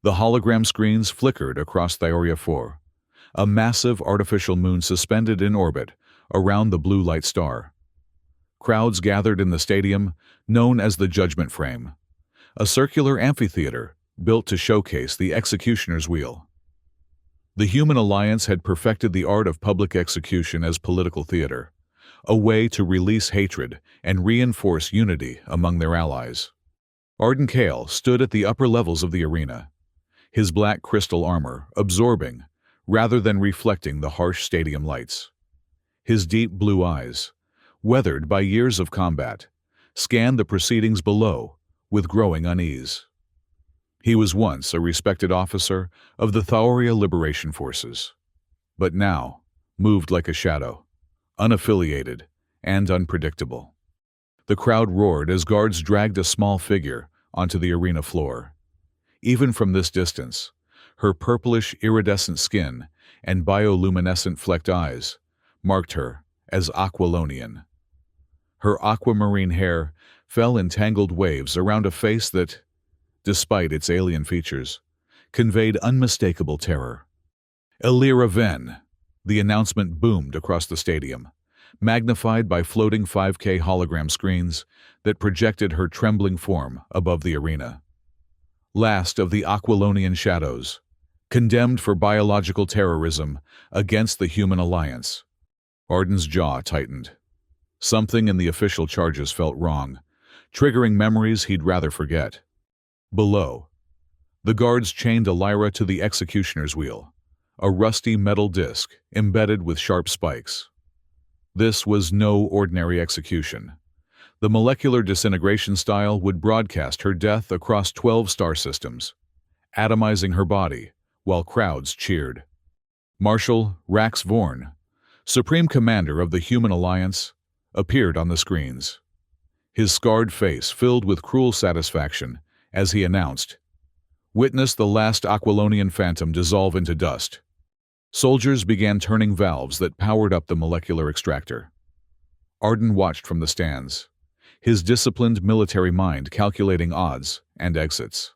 The hologram screens flickered across Thioria 4, a massive artificial moon suspended in orbit around the blue light star. Crowds gathered in the stadium, known as the Judgment Frame, a circular amphitheater built to showcase the executioner's wheel. The Human Alliance had perfected the art of public execution as political theater, a way to release hatred and reinforce unity among their allies. Arden Kale stood at the upper levels of the arena, his black crystal armor absorbing rather than reflecting the harsh stadium lights. His deep blue eyes, weathered by years of combat, scanned the proceedings below with growing unease. He was once a respected officer of the Thioria Liberation Forces, but now moved like a shadow, unaffiliated and unpredictable. The crowd roared as guards dragged a small figure onto the arena floor. Even from this distance, her purplish iridescent skin and bioluminescent flecked eyes marked her as Aquilonian. Her aquamarine hair fell in tangled waves around a face that, despite its alien features, conveyed unmistakable terror. Elira Ven, the announcement boomed across the stadium, magnified by floating 5K hologram screens that projected her trembling form above the arena. Last of the Aquilonian shadows, condemned for biological terrorism against the Human Alliance. Arden's jaw tightened. Something in the official charges felt wrong, triggering memories he'd rather forget. Below, the guards chained Elira to the executioner's wheel, a rusty metal disc embedded with sharp spikes. This was no ordinary execution. The molecular disintegration style would broadcast her death across 12 star systems, atomizing her body while crowds cheered. Marshal Rax Vorn, Supreme Commander of the Human Alliance, appeared on the screens. His scarred face filled with cruel satisfaction as he announced, "Witness the last Aquilonian phantom dissolve into dust." Soldiers began turning valves that powered up the molecular extractor. Arden watched from the stands, his disciplined military mind calculating odds and exits.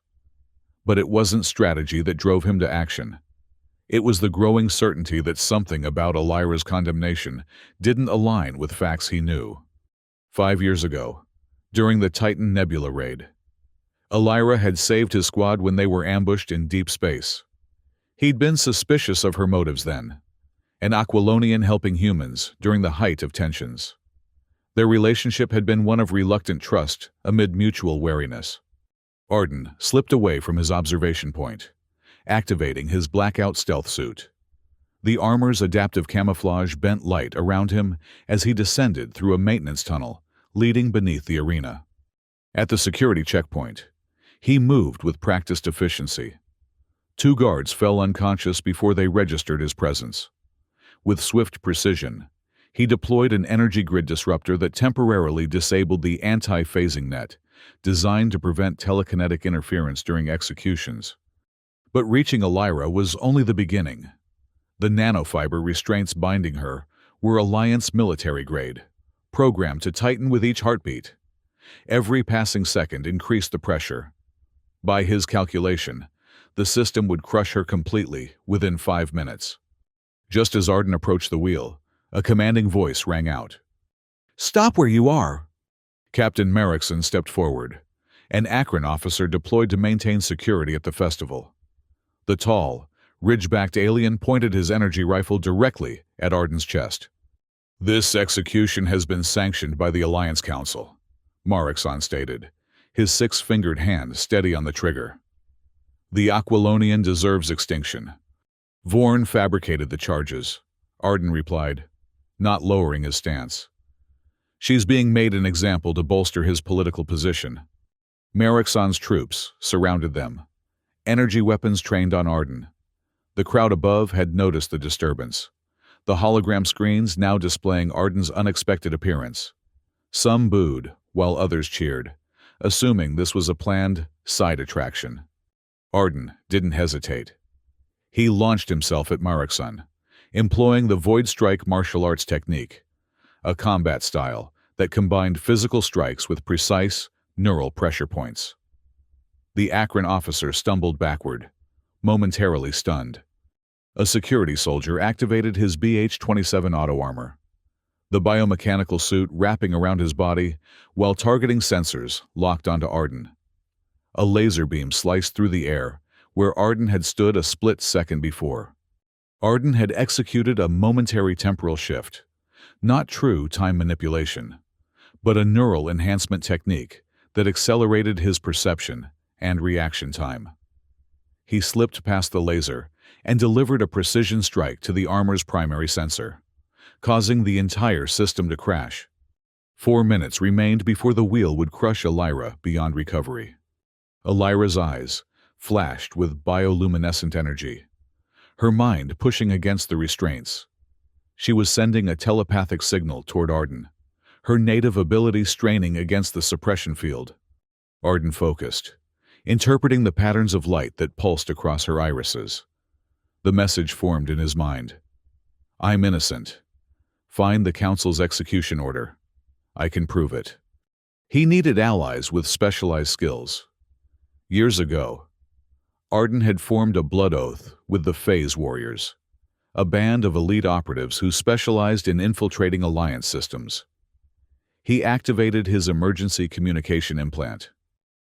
But it wasn't strategy that drove him to action. It was the growing certainty that something about Elira's condemnation didn't align with facts he knew. 5 years ago, during the Titan Nebula raid, Elira had saved his squad when they were ambushed in deep space. He'd been suspicious of her motives then, an Aquilonian helping humans during the height of tensions. Their relationship had been one of reluctant trust amid mutual wariness. Arden slipped away from his observation point, activating his blackout stealth suit. The armor's adaptive camouflage bent light around him as he descended through a maintenance tunnel leading beneath the arena. At the security checkpoint, he moved with practiced efficiency. 2 guards fell unconscious before they registered his presence. With swift precision, he deployed an energy grid disruptor that temporarily disabled the anti-phasing net, designed to prevent telekinetic interference during executions. But reaching Elira was only the beginning. The nanofiber restraints binding her were Alliance military grade, programmed to tighten with each heartbeat. Every passing second increased the pressure. By his calculation, the system would crush her completely within 5 minutes. Just as Arden approached the wheel, a commanding voice rang out. "Stop where you are!" Captain Merrickson stepped forward, an Akron officer deployed to maintain security at the festival. The tall, ridge-backed alien pointed his energy rifle directly at Arden's chest. "This execution has been sanctioned by the Alliance Council," Merrickson stated, his 6-fingered hand steady on the trigger. "The Aquilonian deserves extinction." Vorn fabricated the charges, Arden replied, not lowering his stance. "She's being made an example to bolster his political position." Merrickson's troops surrounded them, energy weapons trained on Arden. The crowd above had noticed the disturbance, the hologram screens now displaying Arden's unexpected appearance. Some booed, while others cheered, assuming this was a planned side attraction. Arden didn't hesitate. He launched himself at Merrickson, employing the Void Strike martial arts technique, a combat style that combined physical strikes with precise, neural pressure points. The Akron officer stumbled backward, momentarily stunned. A security soldier activated his BH-27 auto armor, the biomechanical suit wrapping around his body while targeting sensors locked onto Arden. A laser beam sliced through the air where Arden had stood a split second before. Arden had executed a momentary temporal shift, not true time manipulation, but a neural enhancement technique that accelerated his perception and reaction time. He slipped past the laser and delivered a precision strike to the armor's primary sensor, causing the entire system to crash. 4 minutes remained before the wheel would crush Elira beyond recovery. Elira's eyes flashed with bioluminescent energy, her mind pushing against the restraints. She was sending a telepathic signal toward Arden, her native ability straining against the suppression field. Arden focused, interpreting the patterns of light that pulsed across her irises. The message formed in his mind. I'm innocent. Find the Council's execution order. I can prove it. He needed allies with specialized skills. Years ago, Arden had formed a blood oath with the Phase Warriors, a band of elite operatives who specialized in infiltrating Alliance systems. He activated his emergency communication implant.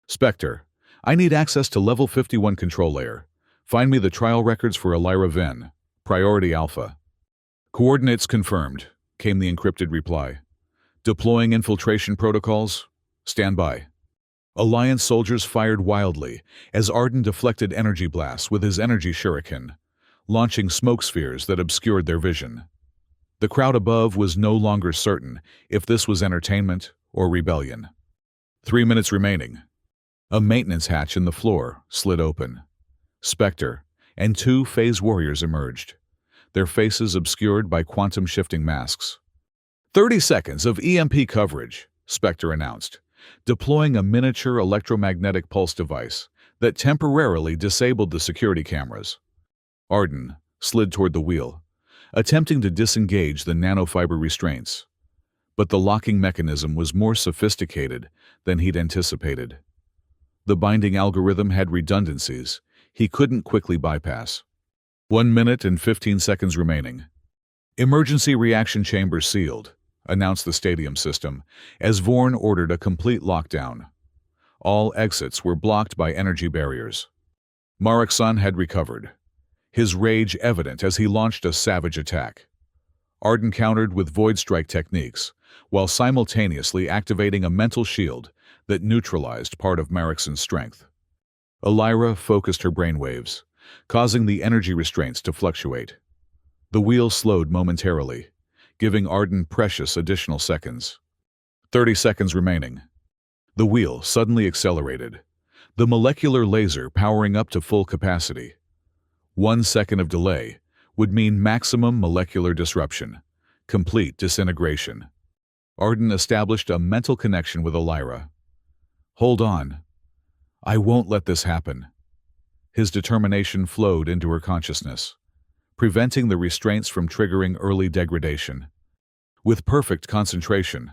Spectre, I need access to Level 51 control layer. Find me the trial records for Elira Ven, Priority Alpha. Coordinates confirmed, came the encrypted reply. Deploying infiltration protocols? Stand by. Alliance soldiers fired wildly as Arden deflected energy blasts with his energy shuriken, launching smoke spheres that obscured their vision. The crowd above was no longer certain if this was entertainment or rebellion. 3 minutes remaining. A maintenance hatch in the floor slid open. Spectre and 2 Phase Warriors emerged, their faces obscured by quantum-shifting masks. 30 seconds of EMP coverage, Spectre announced, deploying a miniature electromagnetic pulse device that temporarily disabled the security cameras. Arden slid toward the wheel, attempting to disengage the nanofiber restraints. But the locking mechanism was more sophisticated than he'd anticipated. The binding algorithm had redundancies he couldn't quickly bypass. 1 minute and 15 seconds remaining. Emergency reaction chamber sealed, announced the stadium system, as Vorn ordered a complete lockdown. All exits were blocked by energy barriers. Marikson had recovered, his rage evident as he launched a savage attack. Arden countered with void strike techniques, while simultaneously activating a mental shield that neutralized part of Marikson's strength. Elira focused her brainwaves, causing the energy restraints to fluctuate. The wheel slowed momentarily, giving Arden precious additional seconds. 30 seconds remaining. The wheel suddenly accelerated, the molecular laser powering up to full capacity. 1 second of delay would mean maximum molecular disruption, complete disintegration. Arden established a mental connection with Elira. Hold on. I won't let this happen. His determination flowed into her consciousness, preventing the restraints from triggering early degradation. With perfect concentration,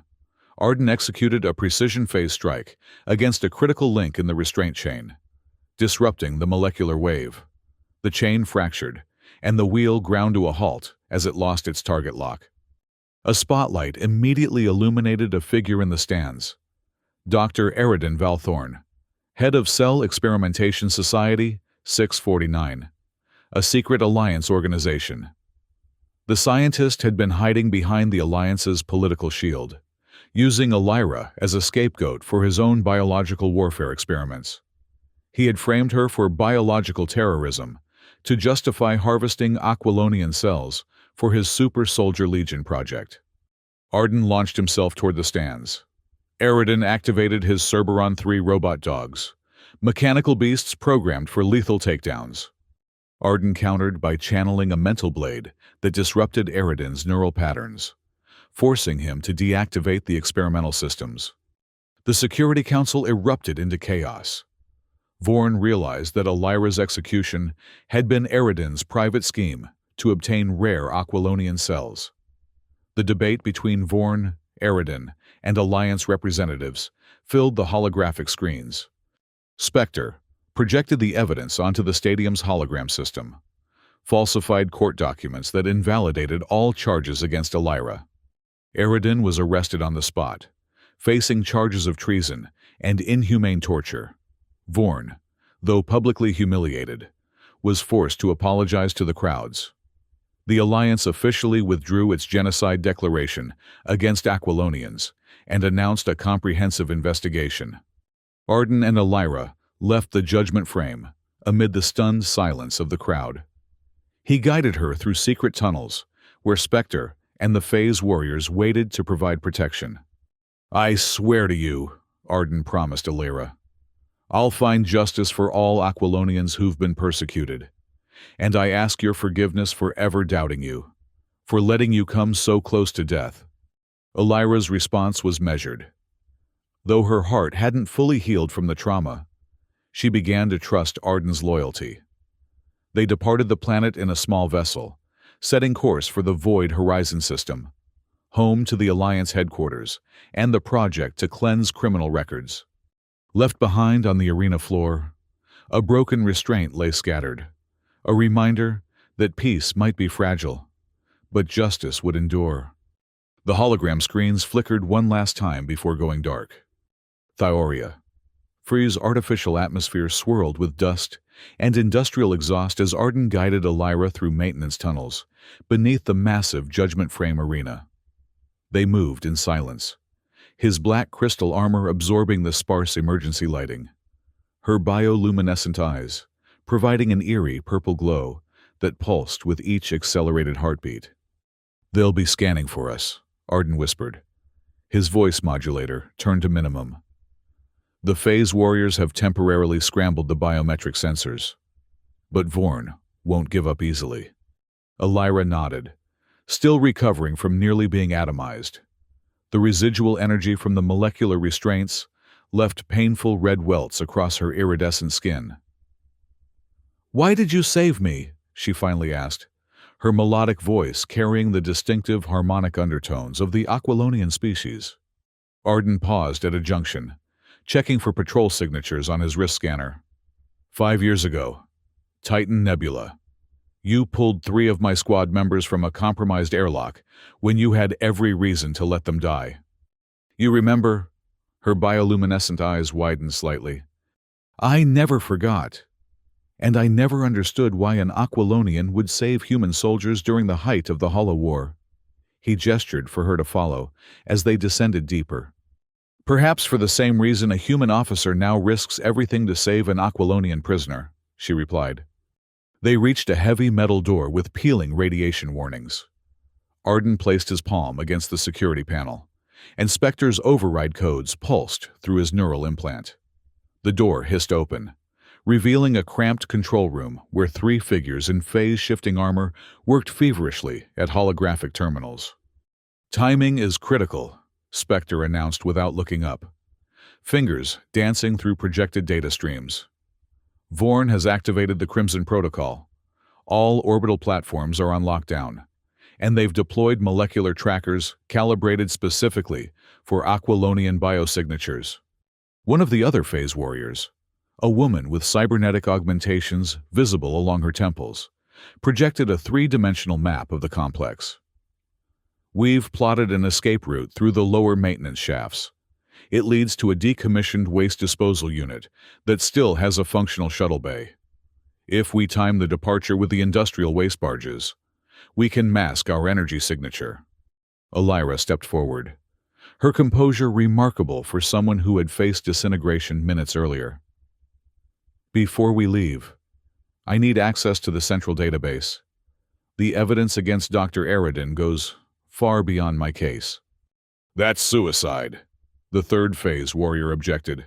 Arden executed a precision phase strike against a critical link in the restraint chain, disrupting the molecular wave. The chain fractured, and the wheel ground to a halt as it lost its target lock. A spotlight immediately illuminated a figure in the stands. Dr. Eridan Valthorn, head of Cell Experimentation Society 649, a secret alliance organization. The scientist had been hiding behind the alliance's political shield, using Elira as a scapegoat for his own biological warfare experiments. He had framed her for biological terrorism to justify harvesting Aquilonian cells for his Super Soldier Legion project. Arden launched himself toward the stands. Eridan activated his Cerberon 3 robot dogs, mechanical beasts programmed for lethal takedowns. Arden countered by channeling a mental blade that disrupted Eridan's neural patterns, forcing him to deactivate the experimental systems. The Security Council erupted into chaos. Vorn realized that Elira's execution had been Eridan's private scheme to obtain rare Aquilonian cells. The debate between Vorn, Eridan, and Alliance representatives filled the holographic screens. Spectre, projected the evidence onto the stadium's hologram system, falsified court documents that invalidated all charges against Elira. Aridin was arrested on the spot, facing charges of treason and inhumane torture. Vorn, though publicly humiliated, was forced to apologize to the crowds. The Alliance officially withdrew its genocide declaration against Aquilonians and announced a comprehensive investigation. Arden and Elira left the judgment frame amid the stunned silence of the crowd. He guided her through secret tunnels where Spectre and the Phase warriors waited to provide protection. "I swear to you," Arden promised Elira, "I'll find justice for all Aquilonians who've been persecuted. And I ask your forgiveness for ever doubting you, for letting you come so close to death." Elira's response was measured. Though her heart hadn't fully healed from the trauma, she began to trust Arden's loyalty. They departed the planet in a small vessel, setting course for the Void Horizon system, home to the Alliance headquarters and the project to cleanse criminal records. Left behind on the arena floor, a broken restraint lay scattered, a reminder that peace might be fragile, but justice would endure. The hologram screens flickered one last time before going dark. Thioria. Free's artificial atmosphere swirled with dust and industrial exhaust as Arden guided Elira through maintenance tunnels beneath the massive Judgment Frame arena. They moved in silence, his black crystal armor absorbing the sparse emergency lighting, her bioluminescent eyes providing an eerie purple glow that pulsed with each accelerated heartbeat. "They'll be scanning for us," Arden whispered. His voice modulator turned to minimum. "The Phase warriors have temporarily scrambled the biometric sensors. But Vorn won't give up easily." Elira nodded, still recovering from nearly being atomized. The residual energy from the molecular restraints left painful red welts across her iridescent skin. "Why did you save me?" she finally asked, her melodic voice carrying the distinctive harmonic undertones of the Aquilonian species. Arden paused at a junction, checking for patrol signatures on his wrist scanner. 5 years ago, Titan Nebula. You pulled 3 of my squad members from a compromised airlock when you had every reason to let them die. You remember?" Her bioluminescent eyes widened slightly. "I never forgot. And I never understood why an Aquilonian would save human soldiers during the height of the Hollow War." He gestured for her to follow as they descended deeper. "Perhaps for the same reason a human officer now risks everything to save an Aquilonian prisoner," she replied. They reached a heavy metal door with peeling radiation warnings. Arden placed his palm against the security panel, and Spectre's override codes pulsed through his neural implant. The door hissed open, revealing a cramped control room where 3 figures in phase-shifting armor worked feverishly at holographic terminals. "Timing is critical," Spectre announced without looking up, fingers dancing through projected data streams. "Vorn has activated the Crimson Protocol. All orbital platforms are on lockdown, and they've deployed molecular trackers calibrated specifically for Aquilonian biosignatures." One of the other Phase warriors, a woman with cybernetic augmentations visible along her temples, projected a 3-dimensional map of the complex. "We've plotted an escape route through the lower maintenance shafts. It leads to a decommissioned waste disposal unit that still has a functional shuttle bay. If we time the departure with the industrial waste barges, we can mask our energy signature." Elira stepped forward, her composure remarkable for someone who had faced disintegration minutes earlier. "Before we leave, I need access to the central database. The evidence against Dr. Aridin goes far beyond my case." "That's suicide," the 3rd Phase warrior objected.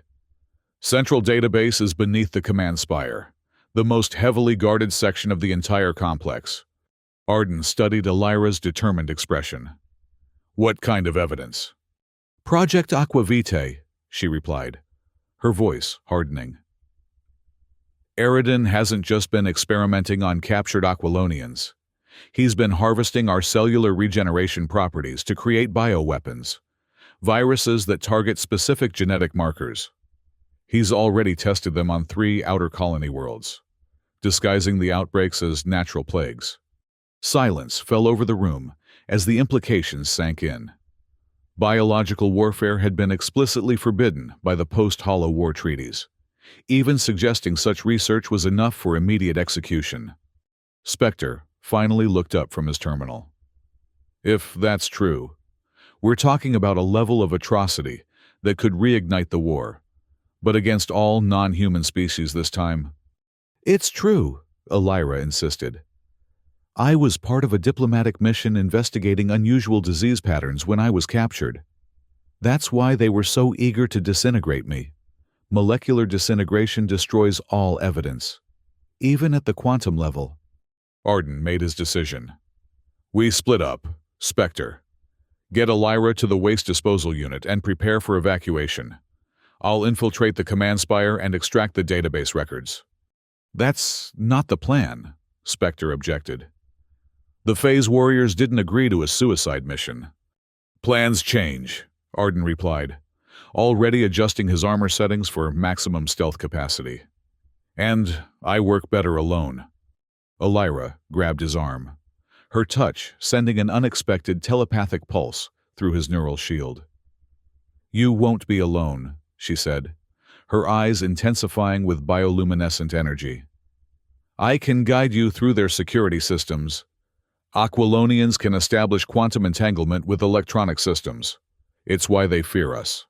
"Central database is beneath the command spire, the most heavily guarded section of the entire complex." Arden studied Elira's determined expression. "What kind of evidence?" "Project Aquavitae," she replied, her voice hardening. "Aridin hasn't just been experimenting on captured Aquilonians. He's been harvesting our cellular regeneration properties to create bioweapons, viruses that target specific genetic markers. He's already tested them on 3 outer colony worlds, disguising the outbreaks as natural plagues. Silence fell over the room as the implications sank in. Biological warfare had been explicitly forbidden by the post-Hollow War treaties. Even suggesting such research was enough for immediate execution. Spectre finally looked up from his terminal. If that's true, we're talking about a level of atrocity that could reignite the war, but against all non-human species this time. It's true, Elira insisted. I was part of a diplomatic mission investigating unusual disease patterns when I was captured. That's why they were so eager to disintegrate me. Molecular disintegration destroys all evidence, even at the quantum level. Arden made his decision. We split up. Spectre. Get Elira to the waste disposal unit and prepare for evacuation. I'll infiltrate the command spire and extract the database records. That's not the plan, Spectre objected. The Phase Warriors didn't agree to a suicide mission. Plans change, Arden replied, already adjusting his armor settings for maximum stealth capacity. And I work better alone. Elira grabbed his arm, her touch sending an unexpected telepathic pulse through his neural shield. You won't be alone, she said, her eyes intensifying with bioluminescent energy. I can guide you through their security systems. Aquilonians can establish quantum entanglement with electronic systems. It's why they fear us.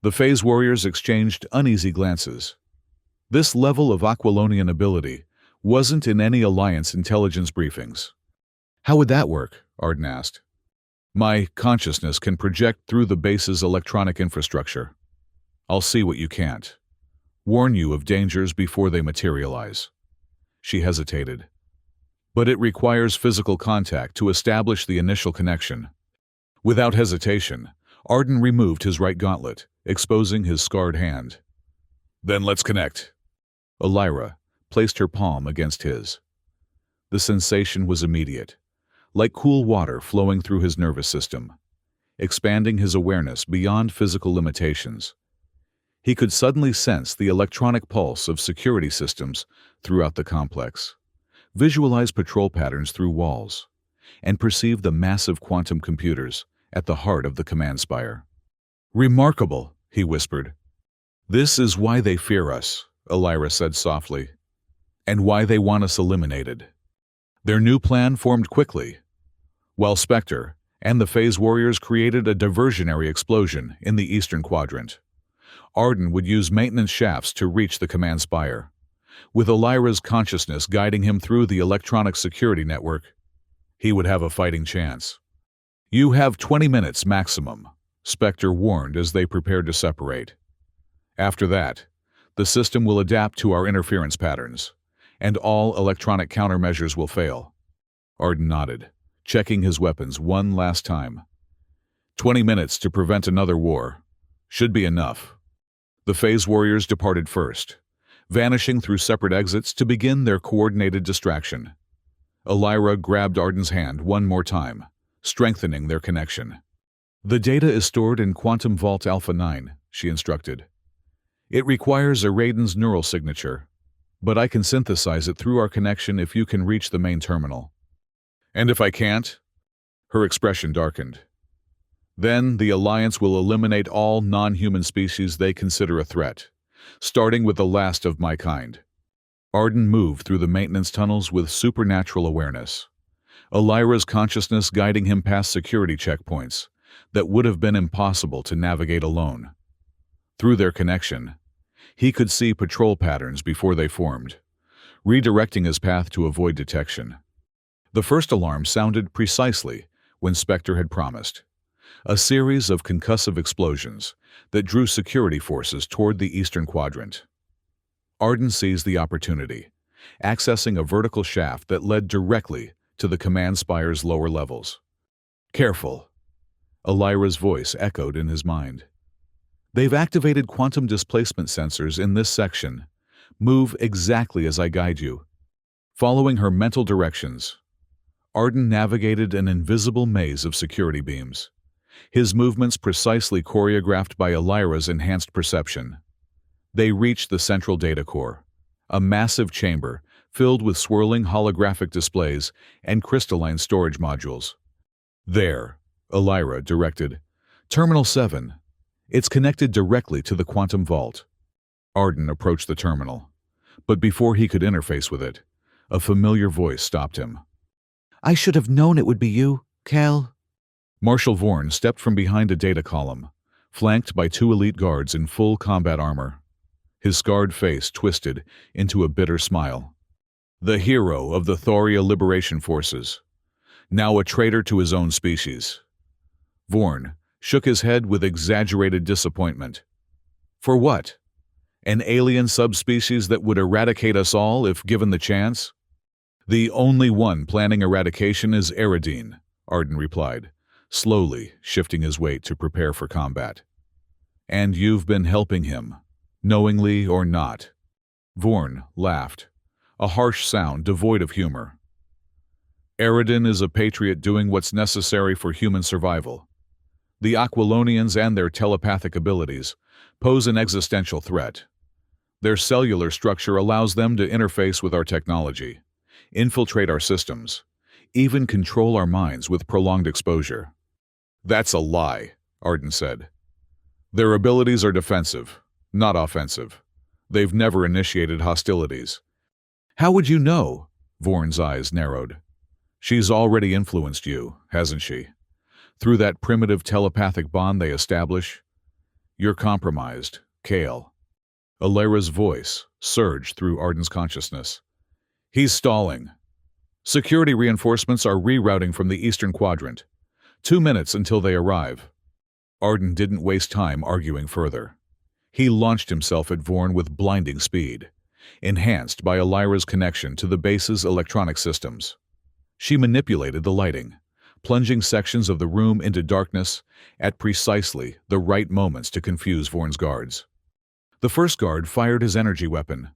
The Phase Warriors exchanged uneasy glances. This level of Aquilonian ability wasn't in any Alliance intelligence briefings. How would that work? Arden asked. My consciousness can project through the base's electronic infrastructure. I'll see what you can't. Warn you of dangers before they materialize. She hesitated. But it requires physical contact to establish the initial connection. Without hesitation, Arden removed his right gauntlet, exposing his scarred hand. Then let's connect. Elira placed her palm against his. The sensation was immediate, like cool water flowing through his nervous system, expanding his awareness beyond physical limitations. He could suddenly sense the electronic pulse of security systems throughout the complex, visualize patrol patterns through walls, and perceive the massive quantum computers at the heart of the command spire. Remarkable, he whispered. This is why they fear us, Elira said softly, and why they want us eliminated. Their new plan formed quickly, while Spectre and the Phase Warriors created a diversionary explosion in the eastern quadrant. Arden would use maintenance shafts to reach the command spire, with Elira's consciousness guiding him through the electronic security network. He would have a fighting chance. You have 20 minutes maximum, Spectre warned as they prepared to separate. After that, the system will adapt to our interference patterns, and all electronic countermeasures will fail. Arden nodded, checking his weapons one last time. 20 minutes to prevent another war. Should be enough. The Phase Warriors departed first, vanishing through separate exits to begin their coordinated distraction. Elira grabbed Arden's hand one more time, strengthening their connection. The data is stored in Quantum Vault Alpha 9, she instructed. It requires a Raiden's neural signature, but I can synthesize it through our connection if you can reach the main terminal. And if I can't? Her expression darkened. Then the Alliance will eliminate all non-human species they consider a threat, starting with the last of my kind. Arden moved through the maintenance tunnels with supernatural awareness, Elira's consciousness guiding him past security checkpoints that would have been impossible to navigate alone. Through their connection, he could see patrol patterns before they formed, redirecting his path to avoid detection. The first alarm sounded precisely when Spectre had promised, a series of concussive explosions that drew security forces toward the eastern quadrant. Arden seized the opportunity, accessing a vertical shaft that led directly to the command spire's lower levels. Careful, Elira's voice echoed in his mind. They've activated quantum displacement sensors in this section. Move exactly as I guide you. Following her mental directions, Arden navigated an invisible maze of security beams, his movements precisely choreographed by Elira's enhanced perception. They reached the central data core, a massive chamber filled with swirling holographic displays and crystalline storage modules. There, Elira directed, Terminal 7. It's connected directly to the quantum vault. Arden approached the terminal, but before he could interface with it, a familiar voice stopped him. I should have known it would be you, Cal. Marshal Vorn stepped from behind a data column, flanked by two elite guards in full combat armor. His scarred face twisted into a bitter smile. The hero of the Thoria Liberation Forces, now a traitor to his own species. Vorn shook his head with exaggerated disappointment. For what? An alien subspecies that would eradicate us all if given the chance? The only one planning eradication is Eridine, Arden replied, slowly shifting his weight to prepare for combat. And you've been helping him, knowingly or not. Vorn laughed, a harsh sound devoid of humor. Eridine is a patriot doing what's necessary for human survival. The Aquilonians and their telepathic abilities pose an existential threat. Their cellular structure allows them to interface with our technology, infiltrate our systems, even control our minds with prolonged exposure. That's a lie, Arden said. Their abilities are defensive, not offensive. They've never initiated hostilities. How would you know? Vorn's eyes narrowed. She's already influenced you, hasn't she? Through that primitive telepathic bond they establish? You're compromised, Kale. Elira's voice surged through Arden's consciousness. He's stalling. Security reinforcements are rerouting from the eastern quadrant. 2 minutes until they arrive. Arden didn't waste time arguing further. He launched himself at Vorn with blinding speed, enhanced by Elira's connection to the base's electronic systems. She manipulated the lighting, plunging sections of the room into darkness at precisely the right moments to confuse Vorn's guards. The first guard fired his energy weapon,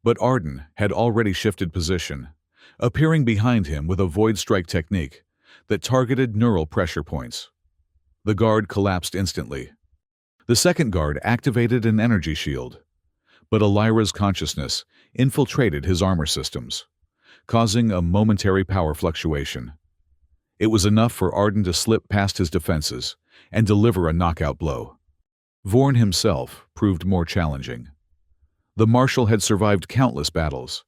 but Arden had already shifted position, appearing behind him with a void strike technique that targeted neural pressure points. The guard collapsed instantly. The second guard activated an energy shield, but Elira's consciousness infiltrated his armor systems, causing a momentary power fluctuation. It was enough for Arden to slip past his defenses and deliver a knockout blow. Vorn himself proved more challenging. The Marshal had survived countless battles,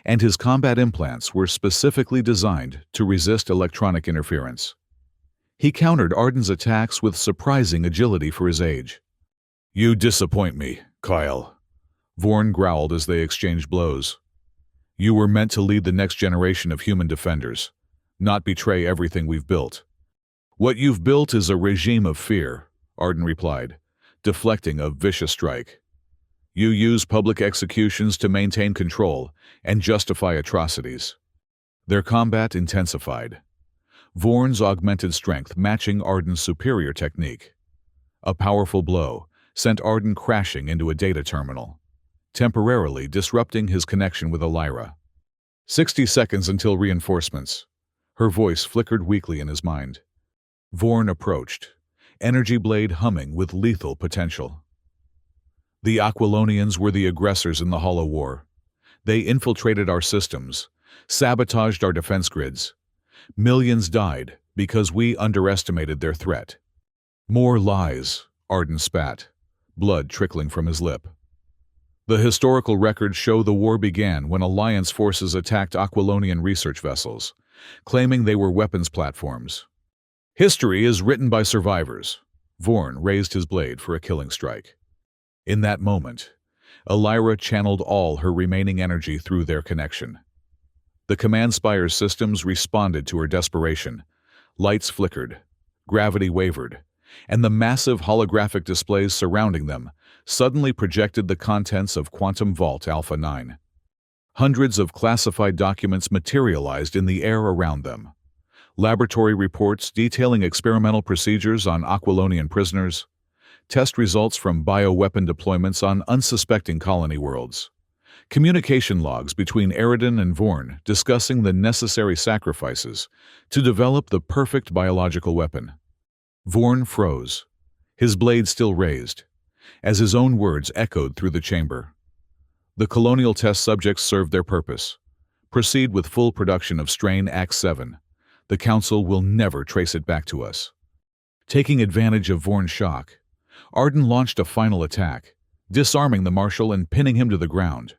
and his combat implants were specifically designed to resist electronic interference. He countered Arden's attacks with surprising agility for his age. You disappoint me, Kyle, Vorn growled as they exchanged blows. You were meant to lead the next generation of human defenders, not betray everything we've built. What you've built is a regime of fear, Arden replied, deflecting a vicious strike. You use public executions to maintain control and justify atrocities. Their combat intensified, Vorn's augmented strength matching Arden's superior technique. A powerful blow sent Arden crashing into a data terminal, temporarily disrupting his connection with Elira. 60 seconds until reinforcements. Her voice flickered weakly in his mind. Vorn approached, energy blade humming with lethal potential. The Aquilonians were the aggressors in the Hollow War. They infiltrated our systems, sabotaged our defense grids. Millions died because we underestimated their threat. More lies, Arden spat, blood trickling from his lip. The historical records show the war began when Alliance forces attacked Aquilonian research vessels, claiming they were weapons platforms. History is written by survivors. Vorn raised his blade for a killing strike. In that moment, Elira channeled all her remaining energy through their connection. The command spire's systems responded to her desperation. Lights flickered, gravity wavered, and the massive holographic displays surrounding them suddenly projected the contents of Quantum Vault Alpha 9. Hundreds of classified documents materialized in the air around them. Laboratory reports detailing experimental procedures on Aquilonian prisoners, test results from bioweapon deployments on unsuspecting colony worlds, communication logs between Eridine and Vorn discussing the necessary sacrifices to develop the perfect biological weapon. Vorn froze, his blade still raised, as his own words echoed through the chamber. The colonial test subjects served their purpose. Proceed with full production of strain X7. The Council will never trace it back to us. Taking advantage of Vorn's shock, Arden launched a final attack, disarming the Marshal and pinning him to the ground.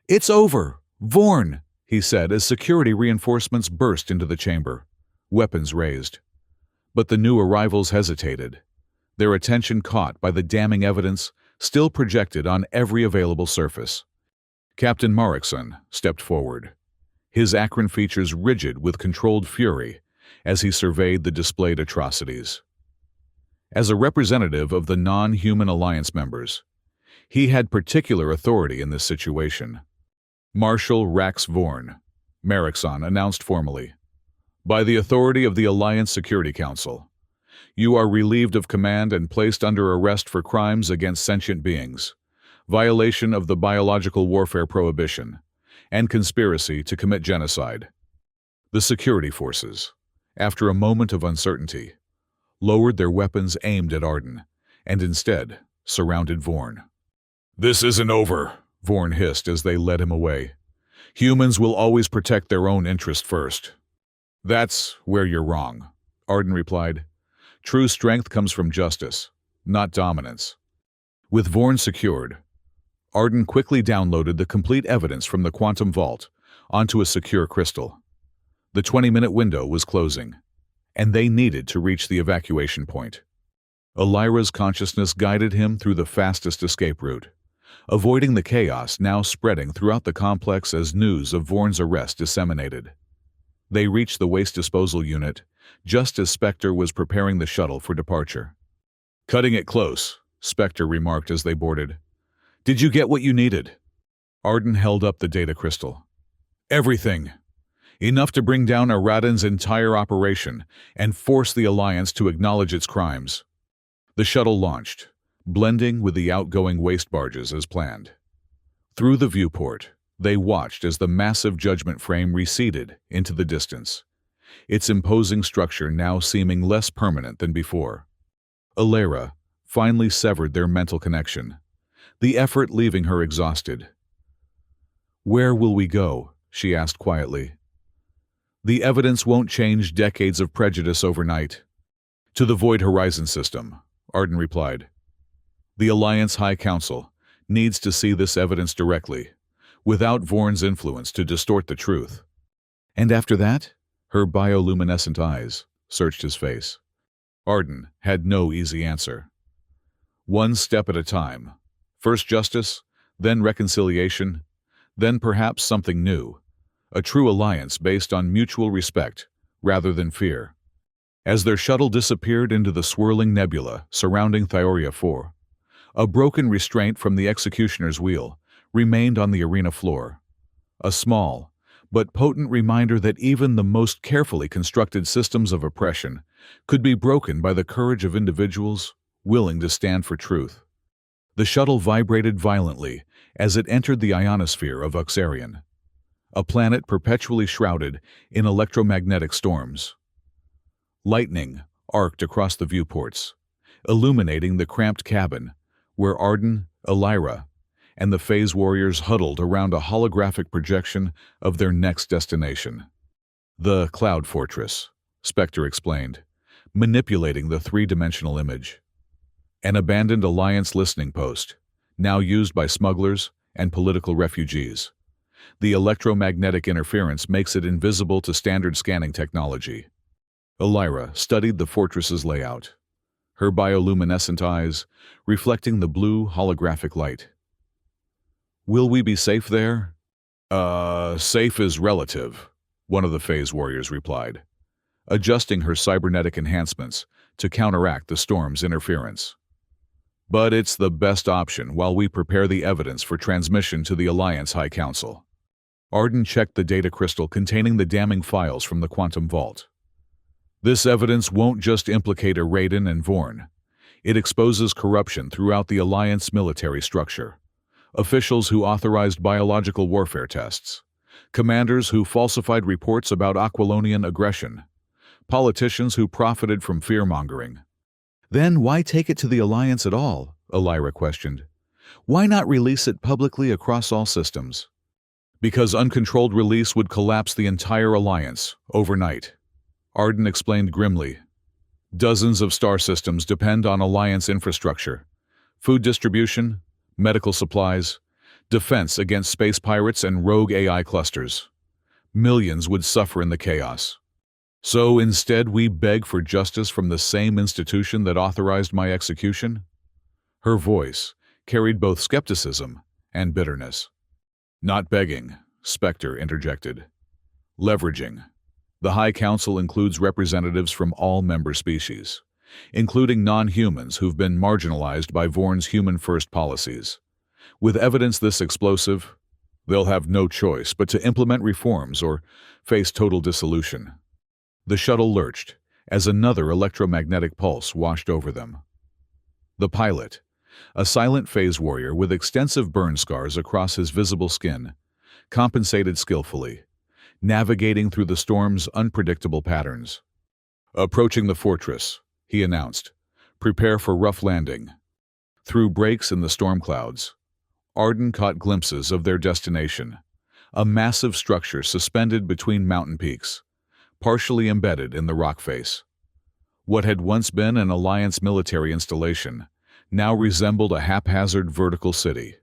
"It's over, Vorn," he said as security reinforcements burst into the chamber, weapons raised. But the new arrivals hesitated, their attention caught by the damning evidence still projected on every available surface. Captain Marikson stepped forward, his acrid features rigid with controlled fury as he surveyed the displayed atrocities. As a representative of the non-human alliance members, he had particular authority in this situation. "Marshal Rax Vorn," Marikson announced formally, "by the authority of the Alliance Security Council, you are relieved of command and placed under arrest for crimes against sentient beings, violation of the biological warfare prohibition, and conspiracy to commit genocide." The security forces, after a moment of uncertainty, lowered their weapons aimed at Arden, and instead surrounded Vorn. "This isn't over," Vorn hissed as they led him away. "Humans will always protect their own interest first." "That's where you're wrong," Arden replied. "True strength comes from justice, not dominance." With Vorn secured, Arden quickly downloaded the complete evidence from the quantum vault onto a secure crystal. The 20-minute window was closing, and they needed to reach the evacuation point. Elira's consciousness guided him through the fastest escape route, avoiding the chaos now spreading throughout the complex as news of Vorn's arrest disseminated. They reached the waste disposal unit just as Spectre was preparing the shuttle for departure. "Cutting it close," Spectre remarked as they boarded. "Did you get what you needed?" Arden held up the data crystal. "Everything. Enough to bring down Aradan's entire operation and force the Alliance to acknowledge its crimes." The shuttle launched, blending with the outgoing waste barges as planned. Through the viewport, they watched as the massive judgment frame receded into the distance, its imposing structure now seeming less permanent than before. Elira finally severed their mental connection, the effort leaving her exhausted. "Where will we go?" she asked quietly. "The evidence won't change decades of prejudice overnight." "To the Void Horizon system," Arden replied. "The Alliance High Council needs to see this evidence directly, without Vorn's influence to distort the truth." "And after that?" Her bioluminescent eyes searched his face. Arden had no easy answer. "One step at a time. First justice, then reconciliation, then perhaps something new. A true alliance based on mutual respect rather than fear." As their shuttle disappeared into the swirling nebula surrounding Thioria 4, a broken restraint from the executioner's wheel remained on the arena floor. A small, but potent reminder that even the most carefully constructed systems of oppression could be broken by the courage of individuals willing to stand for truth. The shuttle vibrated violently as it entered the ionosphere of Uxarion, a planet perpetually shrouded in electromagnetic storms. Lightning arced across the viewports, illuminating the cramped cabin where Arden, Elira, and the Phase Warriors huddled around a holographic projection of their next destination. "The Cloud Fortress," Spectre explained, manipulating the three-dimensional image. "An abandoned Alliance listening post, now used by smugglers and political refugees. The electromagnetic interference makes it invisible to standard scanning technology." Elira studied the fortress's layout, her bioluminescent eyes reflecting the blue holographic light. "Will we be safe there?" Safe is relative," one of the Phase Warriors replied, adjusting her cybernetic enhancements to counteract the storm's interference. "But it's the best option while we prepare the evidence for transmission to the Alliance High Council." Arden checked the data crystal containing the damning files from the quantum vault. "This evidence won't just implicate Aradan and Vorn. It exposes corruption throughout the Alliance military structure. Officials who authorized biological warfare tests, commanders who falsified reports about Aquilonian aggression, politicians who profited from fear-mongering." "Then why take it to the Alliance at all?" Elira questioned. Why not release it publicly across all systems? Because uncontrolled release would collapse the entire alliance, overnight. Arden explained grimly. Dozens of star systems depend on alliance infrastructure. Food distribution, medical supplies, defense against space pirates and rogue AI clusters. Millions would suffer in the chaos. So instead we beg for justice from the same institution that authorized my execution? Her voice carried both skepticism and bitterness. Not begging, Spectre interjected. Leveraging. The High Council includes representatives from all member species, including non-humans who've been marginalized by Vorn's human-first policies. With evidence this explosive, they'll have no choice but to implement reforms or face total dissolution. The shuttle lurched as another electromagnetic pulse washed over them. The pilot, a silent phase warrior with extensive burn scars across his visible skin, compensated skillfully, navigating through the storm's unpredictable patterns. Approaching the fortress, he announced. Prepare for rough landing. Through breaks in the storm clouds, Arden caught glimpses of their destination, a massive structure suspended between mountain peaks, partially embedded in the rock face. What had once been an Alliance military installation now resembled a haphazard vertical city,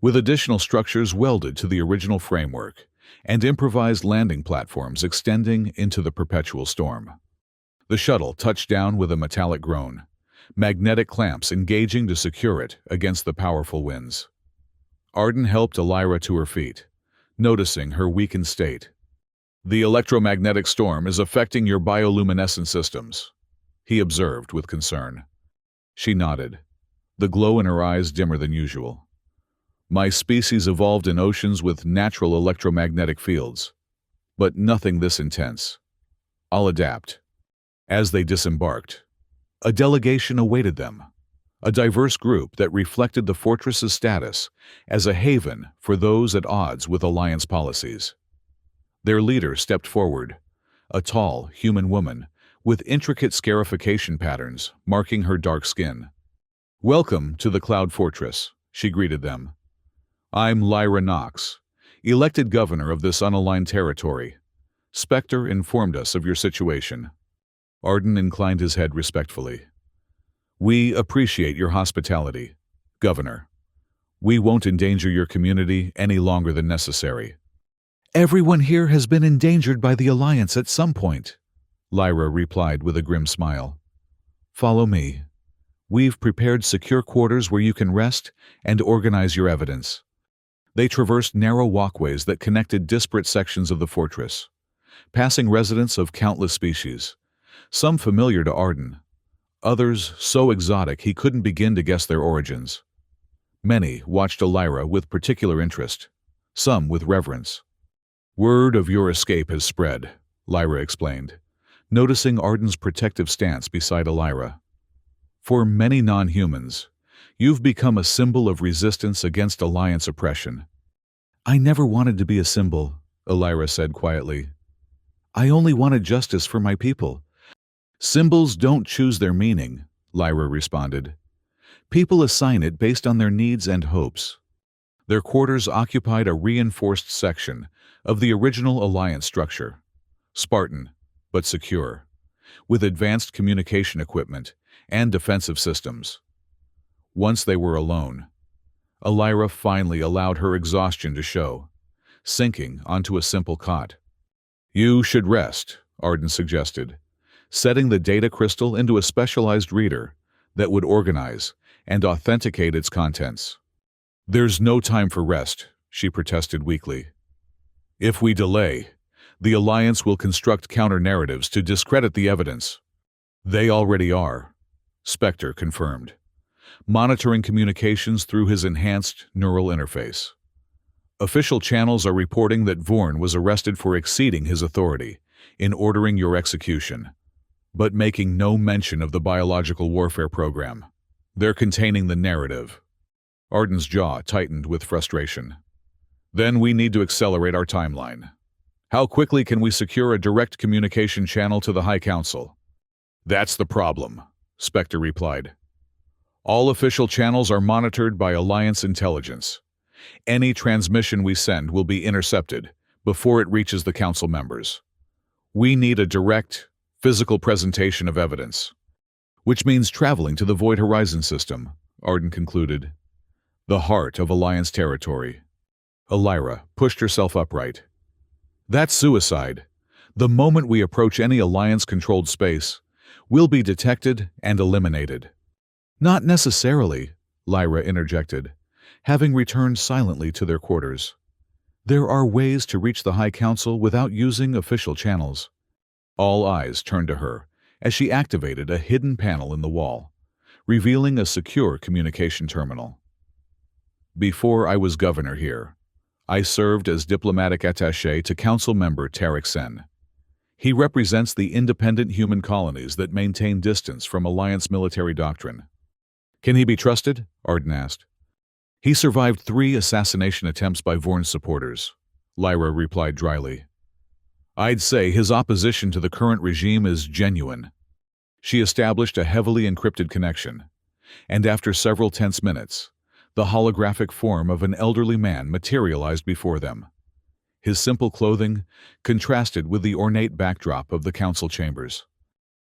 with additional structures welded to the original framework and improvised landing platforms extending into the perpetual storm. The shuttle touched down with a metallic groan, magnetic clamps engaging to secure it against the powerful winds. Arden helped Elira to her feet, noticing her weakened state. The electromagnetic storm is affecting your bioluminescent systems, he observed with concern. She nodded, the glow in her eyes dimmer than usual. My species evolved in oceans with natural electromagnetic fields, but nothing this intense. I'll adapt. As they disembarked, a delegation awaited them, a diverse group that reflected the fortress's status as a haven for those at odds with Alliance policies. Their leader stepped forward, a tall, human woman with intricate scarification patterns marking her dark skin. Welcome to the Cloud Fortress, she greeted them. I'm Lyra Knox, elected governor of this unaligned territory. Spectre informed us of your situation. Arden inclined his head respectfully. We appreciate your hospitality, Governor. We won't endanger your community any longer than necessary. Everyone here has been endangered by the Alliance at some point, Lyra replied with a grim smile. Follow me. We've prepared secure quarters where you can rest and organize your evidence. They traversed narrow walkways that connected disparate sections of the fortress, passing residents of countless species, some familiar to Arden, others so exotic he couldn't begin to guess their origins. Many watched Elira with particular interest, some with reverence. Word of your escape has spread, Lyra explained, noticing Arden's protective stance beside Elira. For many non-humans, you've become a symbol of resistance against Alliance oppression. I never wanted to be a symbol, Elira said quietly. I only wanted justice for my people. Symbols don't choose their meaning, Lyra responded. People assign it based on their needs and hopes. Their quarters occupied a reinforced section of the original Alliance structure, Spartan, but secure, with advanced communication equipment and defensive systems. Once they were alone, Elira finally allowed her exhaustion to show, sinking onto a simple cot. You should rest, Arden suggested, setting the data crystal into a specialized reader that would organize and authenticate its contents. There's no time for rest, she protested weakly. If we delay, the Alliance will construct counter-narratives to discredit the evidence. They already are, Spectre confirmed, monitoring communications through his enhanced neural interface. Official channels are reporting that Vorn was arrested for exceeding his authority in ordering your execution, but making no mention of the biological warfare program. They're containing the narrative. Arden's jaw tightened with frustration. Then we need to accelerate our timeline. How quickly can we secure a direct communication channel to the High Council? That's the problem, Spectre replied. All official channels are monitored by Alliance intelligence. Any transmission we send will be intercepted before it reaches the Council members. We need a direct, physical presentation of evidence. Which means traveling to the Void Horizon system, Arden concluded. The heart of Alliance territory. Elira pushed herself upright. That's suicide. The moment we approach any Alliance-controlled space, we'll be detected and eliminated. Not necessarily, Lyra interjected, having returned silently to their quarters. There are ways to reach the High Council without using official channels. All eyes turned to her as she activated a hidden panel in the wall, revealing a secure communication terminal. Before I was governor here, I served as diplomatic attaché to Council member Tarek Sen. He represents the independent human colonies that maintain distance from Alliance military doctrine. Can he be trusted? Arden asked. He survived 3 assassination attempts by Vorn's supporters, Lyra replied dryly. I'd say his opposition to the current regime is genuine. She established a heavily encrypted connection, and after several tense minutes, the holographic form of an elderly man materialized before them. His simple clothing contrasted with the ornate backdrop of the council chambers.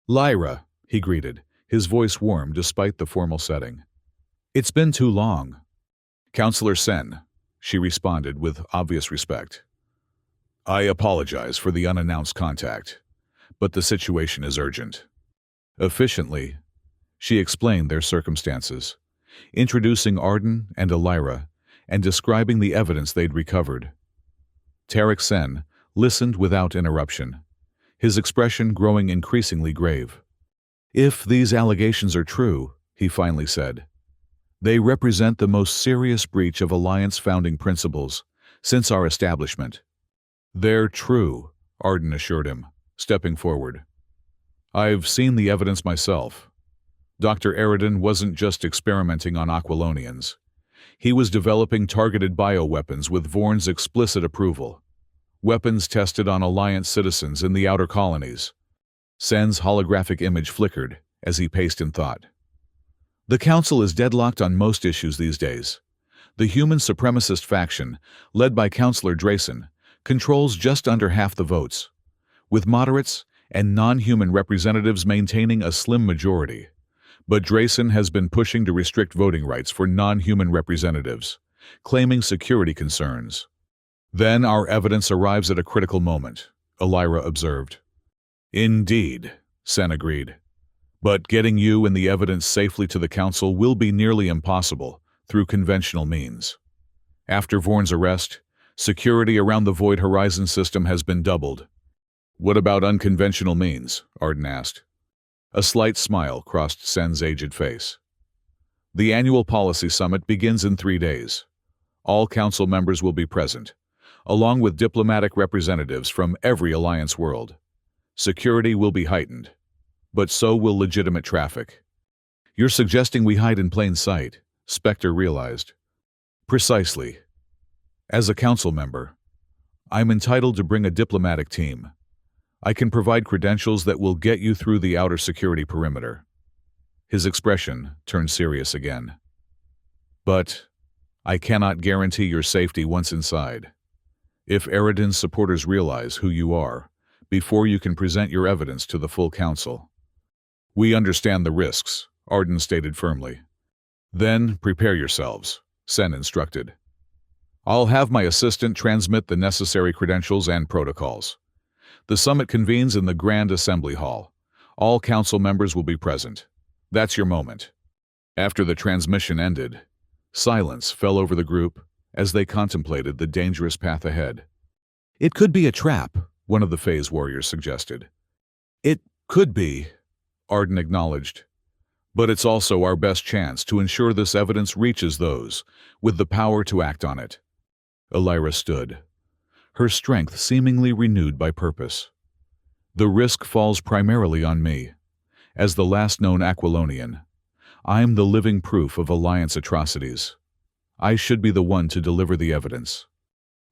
Lyra, he greeted, his voice warm despite the formal setting. It's been too long. Councillor Sen, she responded with obvious respect. I apologize for the unannounced contact, but the situation is urgent. Efficiently, she explained their circumstances, introducing Arden and Elira and describing the evidence they'd recovered. Tarek Sen listened without interruption, his expression growing increasingly grave. If these allegations are true, he finally said, they represent the most serious breach of Alliance founding principles since our establishment. They're true, Arden assured him, stepping forward. I've seen the evidence myself. Dr. Eridan wasn't just experimenting on Aquilonians. He was developing targeted bioweapons with Vorn's explicit approval. Weapons tested on Alliance citizens in the outer colonies. Sen's holographic image flickered as he paced in thought. The Council is deadlocked on most issues these days. The human supremacist faction, led by Councillor Drayson, controls just under half the votes, with moderates and non-human representatives maintaining a slim majority. But Drayson has been pushing to restrict voting rights for non-human representatives, claiming security concerns. Then our evidence arrives at a critical moment, Elira observed. Indeed, Sen agreed. But getting you and the evidence safely to the Council will be nearly impossible through conventional means. After Vorn's arrest, security around the Void Horizon system has been doubled. What about unconventional means? Arden asked. A slight smile crossed Sen's aged face. The annual policy summit begins in 3 days. All Council members will be present, along with diplomatic representatives from every Alliance world. Security will be heightened, but so will legitimate traffic. You're suggesting we hide in plain sight, Spectre realized. Precisely. As a Council member, I'm entitled to bring a diplomatic team. I can provide credentials that will get you through the outer security perimeter. His expression turned serious again. But I cannot guarantee your safety once inside. If Eridan's supporters realize who you are, before you can present your evidence to the full Council. We understand the risks, Arden stated firmly. Then prepare yourselves, Sen instructed. I'll have my assistant transmit the necessary credentials and protocols. The summit convenes in the Grand Assembly Hall. All Council members will be present. That's your moment. After the transmission ended, silence fell over the group as they contemplated the dangerous path ahead. It could be a trap, one of the Phase warriors suggested. It could be, Arden acknowledged. But it's also our best chance to ensure this evidence reaches those with the power to act on it. Elira stood, her strength seemingly renewed by purpose. The risk falls primarily on me. As the last known Aquilonian, I'm the living proof of Alliance atrocities. I should be the one to deliver the evidence.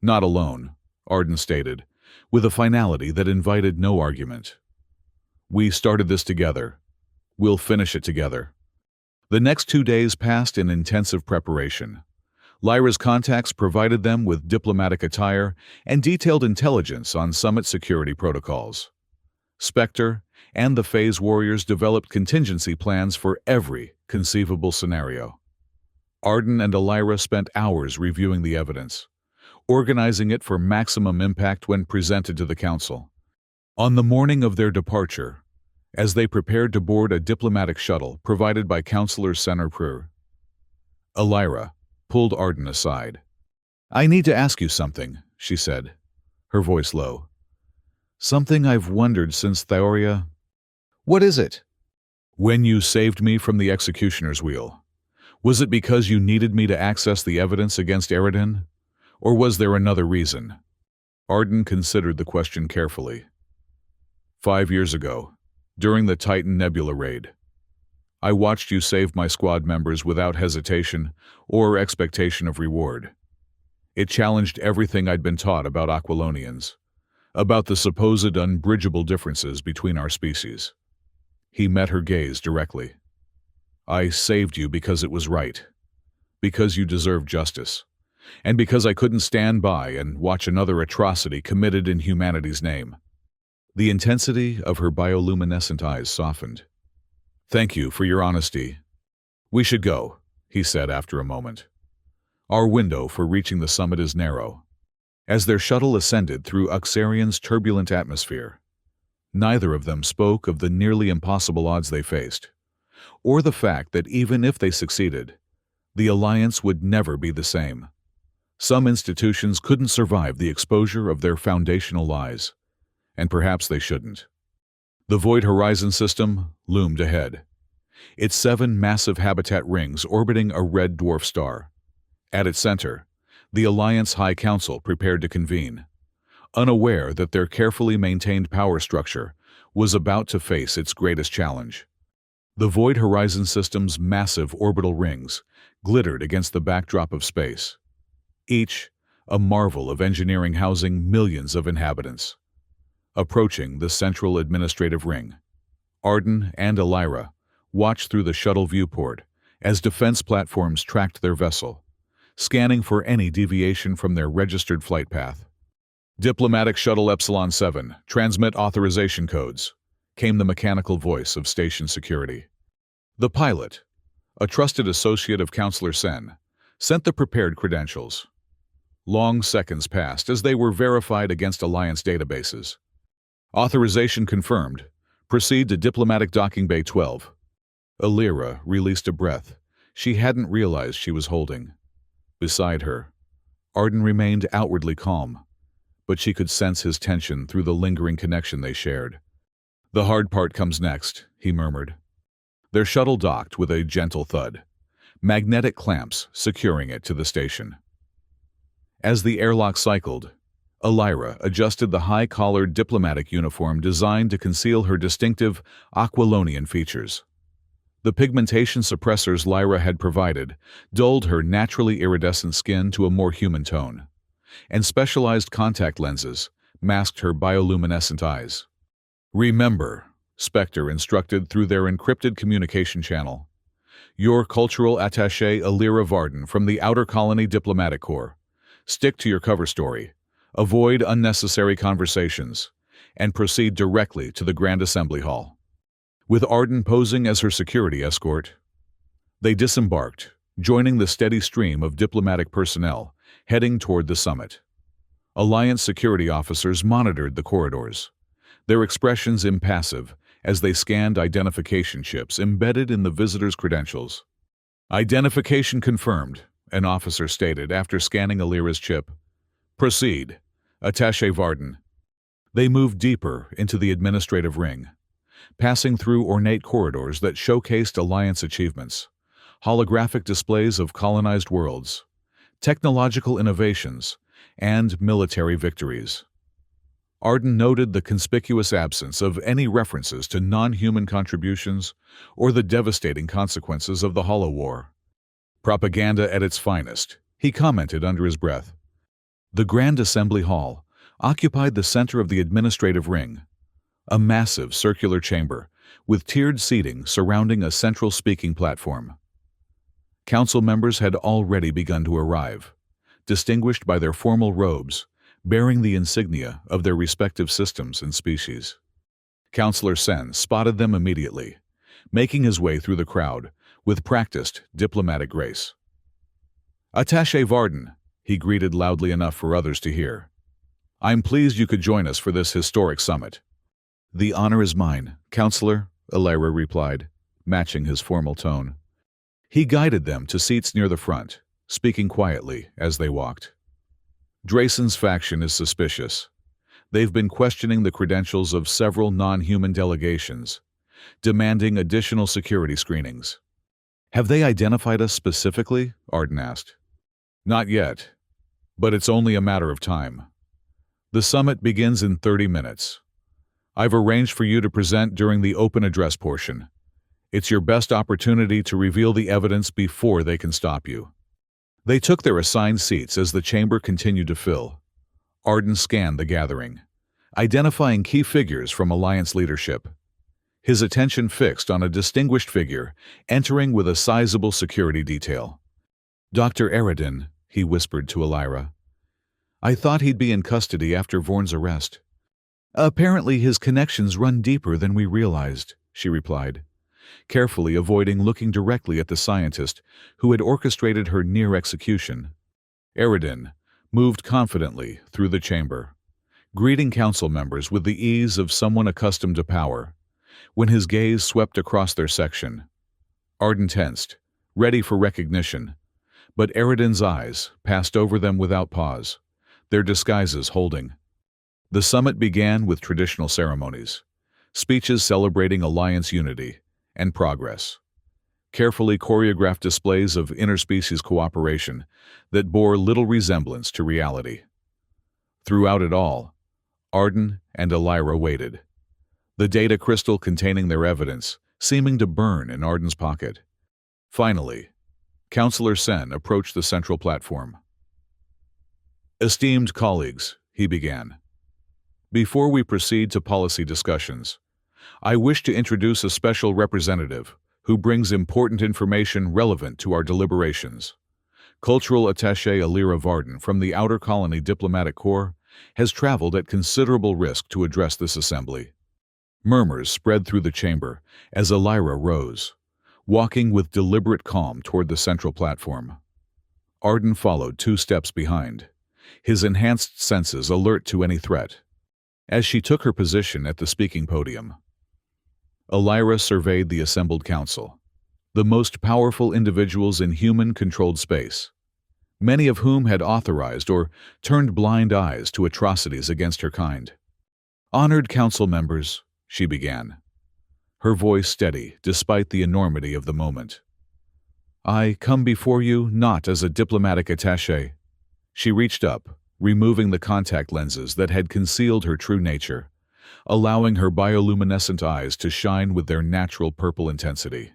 Not alone, Arden stated, with a finality that invited no argument. We started this together. We'll finish it together. The next 2 days passed in intensive preparation. Lyra's contacts provided them with diplomatic attire and detailed intelligence on summit security protocols. Spectre and the Phase Warriors developed contingency plans for every conceivable scenario. Arden and Lyra spent hours reviewing the evidence, organizing it for maximum impact when presented to the Council. On the morning of their departure, as they prepared to board a diplomatic shuttle provided by Councillor Senner-Prur, Lyra pulled Arden aside. "I need to ask you something," she said, her voice low. "Something I've wondered since Theoria." "What is it?" "When you saved me from the executioner's wheel, was it because you needed me to access the evidence against Eridan? Or was there another reason?" Arden considered the question carefully. 5 years ago, during the Titan Nebula raid, I watched you save my squad members without hesitation or expectation of reward. It challenged everything I'd been taught about Aquilonians, about the supposed unbridgeable differences between our species. He met her gaze directly. "I saved you because it was right, because you deserved justice, and because I couldn't stand by and watch another atrocity committed in humanity's name." The intensity of her bioluminescent eyes softened. "Thank you for your honesty. We should go," he said after a moment. "Our window for reaching the summit is narrow." As their shuttle ascended through Uxarion's turbulent atmosphere, neither of them spoke of the nearly impossible odds they faced, or the fact that even if they succeeded, the Alliance would never be the same. Some institutions couldn't survive the exposure of their foundational lies, and perhaps they shouldn't. The Void Horizon system loomed ahead, its 7 massive habitat rings orbiting a red dwarf star. At its center, the Alliance High Council prepared to convene, unaware that their carefully maintained power structure was about to face its greatest challenge. The Void Horizon system's massive orbital rings glittered against the backdrop of space, each a marvel of engineering housing millions of inhabitants. Approaching the central administrative ring, Arden and Lyra watched through the shuttle viewport as defense platforms tracked their vessel, scanning for any deviation from their registered flight path. "Diplomatic Shuttle Epsilon 7, transmit authorization codes," came the mechanical voice of station security. The pilot, a trusted associate of Counselor Sen, sent the prepared credentials. Long seconds passed as they were verified against Alliance databases. "Authorization confirmed. Proceed to Diplomatic Docking Bay 12. Lyra released a breath she hadn't realized she was holding. Beside her, Arden remained outwardly calm, but she could sense his tension through the lingering connection they shared. "The hard part comes next," he murmured. Their shuttle docked with a gentle thud, magnetic clamps securing it to the station. As the airlock cycled, Lyra adjusted the high-collared diplomatic uniform designed to conceal her distinctive Aquilonian features. The pigmentation suppressors Lyra had provided dulled her naturally iridescent skin to a more human tone, and specialized contact lenses masked her bioluminescent eyes. "Remember," Spectre instructed through their encrypted communication channel, "your cultural attaché Lyra Varden from the Outer Colony Diplomatic Corps. Stick to your cover story. Avoid unnecessary conversations, and proceed directly to the Grand Assembly Hall." With Arden posing as her security escort, they disembarked, joining the steady stream of diplomatic personnel heading toward the summit. Alliance security officers monitored the corridors, their expressions impassive as they scanned identification chips embedded in the visitors' credentials. "Identification confirmed," an officer stated after scanning Lyra's chip. "Proceed, Attaché Varden." They moved deeper into the administrative ring, passing through ornate corridors that showcased Alliance achievements, holographic displays of colonized worlds, technological innovations, and military victories. Arden noted the conspicuous absence of any references to non-human contributions or the devastating consequences of the Hollow War. "Propaganda at its finest," he commented under his breath. The Grand Assembly Hall occupied the center of the administrative ring, a massive circular chamber with tiered seating surrounding a central speaking platform. Council members had already begun to arrive, distinguished by their formal robes, bearing the insignia of their respective systems and species. Councillor Sen spotted them immediately, making his way through the crowd with practiced diplomatic grace. "Attaché Varden," he greeted loudly enough for others to hear. "I'm pleased you could join us for this historic summit." "The honor is mine, Councillor," Elira replied, matching his formal tone. He guided them to seats near the front, speaking quietly as they walked. "Drayson's faction is suspicious. They've been questioning the credentials of several non-human delegations, demanding additional security screenings." "Have they identified us specifically?" Arden asked. "Not yet, but it's only a matter of time. The summit begins in 30 minutes. I've arranged for you to present during the open address portion. It's your best opportunity to reveal the evidence before they can stop you." They took their assigned seats as the chamber continued to fill. Arden scanned the gathering, identifying key figures from Alliance leadership. His attention fixed on a distinguished figure entering with a sizable security detail. "Dr. Eridan," he whispered to Elira. "I thought he'd be in custody after Vorn's arrest." "Apparently his connections run deeper than we realized," she replied, carefully avoiding looking directly at the scientist who had orchestrated her near execution. Eridan moved confidently through the chamber, greeting council members with the ease of someone accustomed to power. When his gaze swept across their section, Arden tensed, ready for recognition, but Eridan's eyes passed over them without pause, their disguises holding. The summit began with traditional ceremonies, speeches celebrating Alliance unity and progress, carefully choreographed displays of interspecies cooperation that bore little resemblance to reality. Throughout it all, Arden and Elira waited, the data crystal containing their evidence seeming to burn in Arden's pocket. Finally, Councillor Sen approached the central platform. "Esteemed colleagues," he began, "before we proceed to policy discussions, I wish to introduce a special representative who brings important information relevant to our deliberations. Cultural Attaché Elira Varden from the Outer Colony Diplomatic Corps has traveled at considerable risk to address this assembly." Murmurs spread through the chamber as Elira rose, walking with deliberate calm toward the central platform. Arden followed 2 steps behind, his enhanced senses alert to any threat. As she took her position at the speaking podium, Elira surveyed the assembled council, the most powerful individuals in human-controlled space, many of whom had authorized or turned blind eyes to atrocities against her kind. "Honored council members," she began, her voice steady despite the enormity of the moment. "I come before you not as a diplomatic attaché." She reached up, removing the contact lenses that had concealed her true nature, allowing her bioluminescent eyes to shine with their natural purple intensity.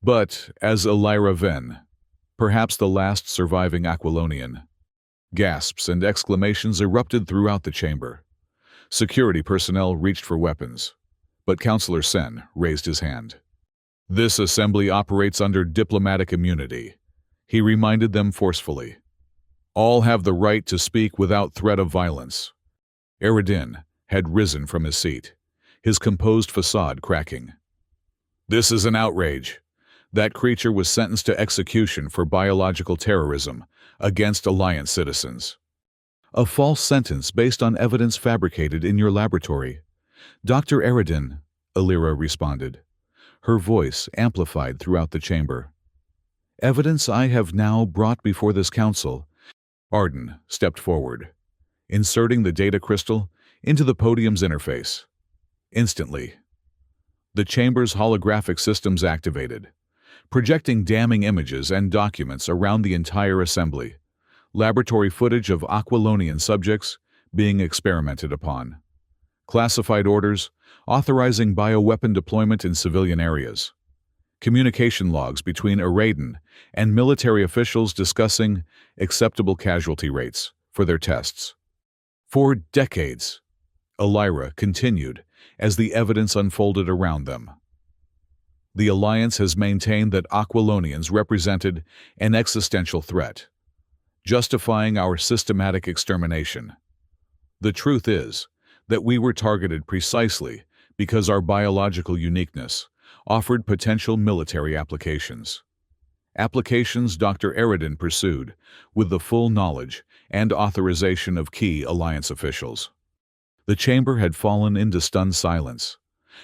"But as Elira Ven, perhaps the last surviving Aquilonian." Gasps and exclamations erupted throughout the chamber. Security personnel reached for weapons, but Councillor Sen raised his hand. "This assembly operates under diplomatic immunity," he reminded them forcefully. "All have the right to speak without threat of violence." Eridan had risen from his seat, his composed facade cracking. "This is an outrage. That creature was sentenced to execution for biological terrorism against Alliance citizens." "A false sentence based on evidence fabricated in your laboratory, Dr. Eridan," Elira responded, her voice amplified throughout the chamber. "Evidence I have now brought before this council." Arden stepped forward, inserting the data crystal into the podium's interface. Instantly, the chamber's holographic systems activated, projecting damning images and documents around the entire assembly, laboratory footage of Aquilonian subjects being experimented upon, classified orders authorizing bioweapon deployment in civilian areas, communication logs between Eridan and military officials discussing acceptable casualty rates for their tests. "For decades," Elira continued as the evidence unfolded around them, The Alliance has maintained that Aquilonians represented an existential threat, justifying our systematic extermination. The truth is that we were targeted precisely because our biological uniqueness offered potential military applications. Applications Dr. Eridan pursued with the full knowledge and authorization of key Alliance officials. The chamber had fallen into stunned silence,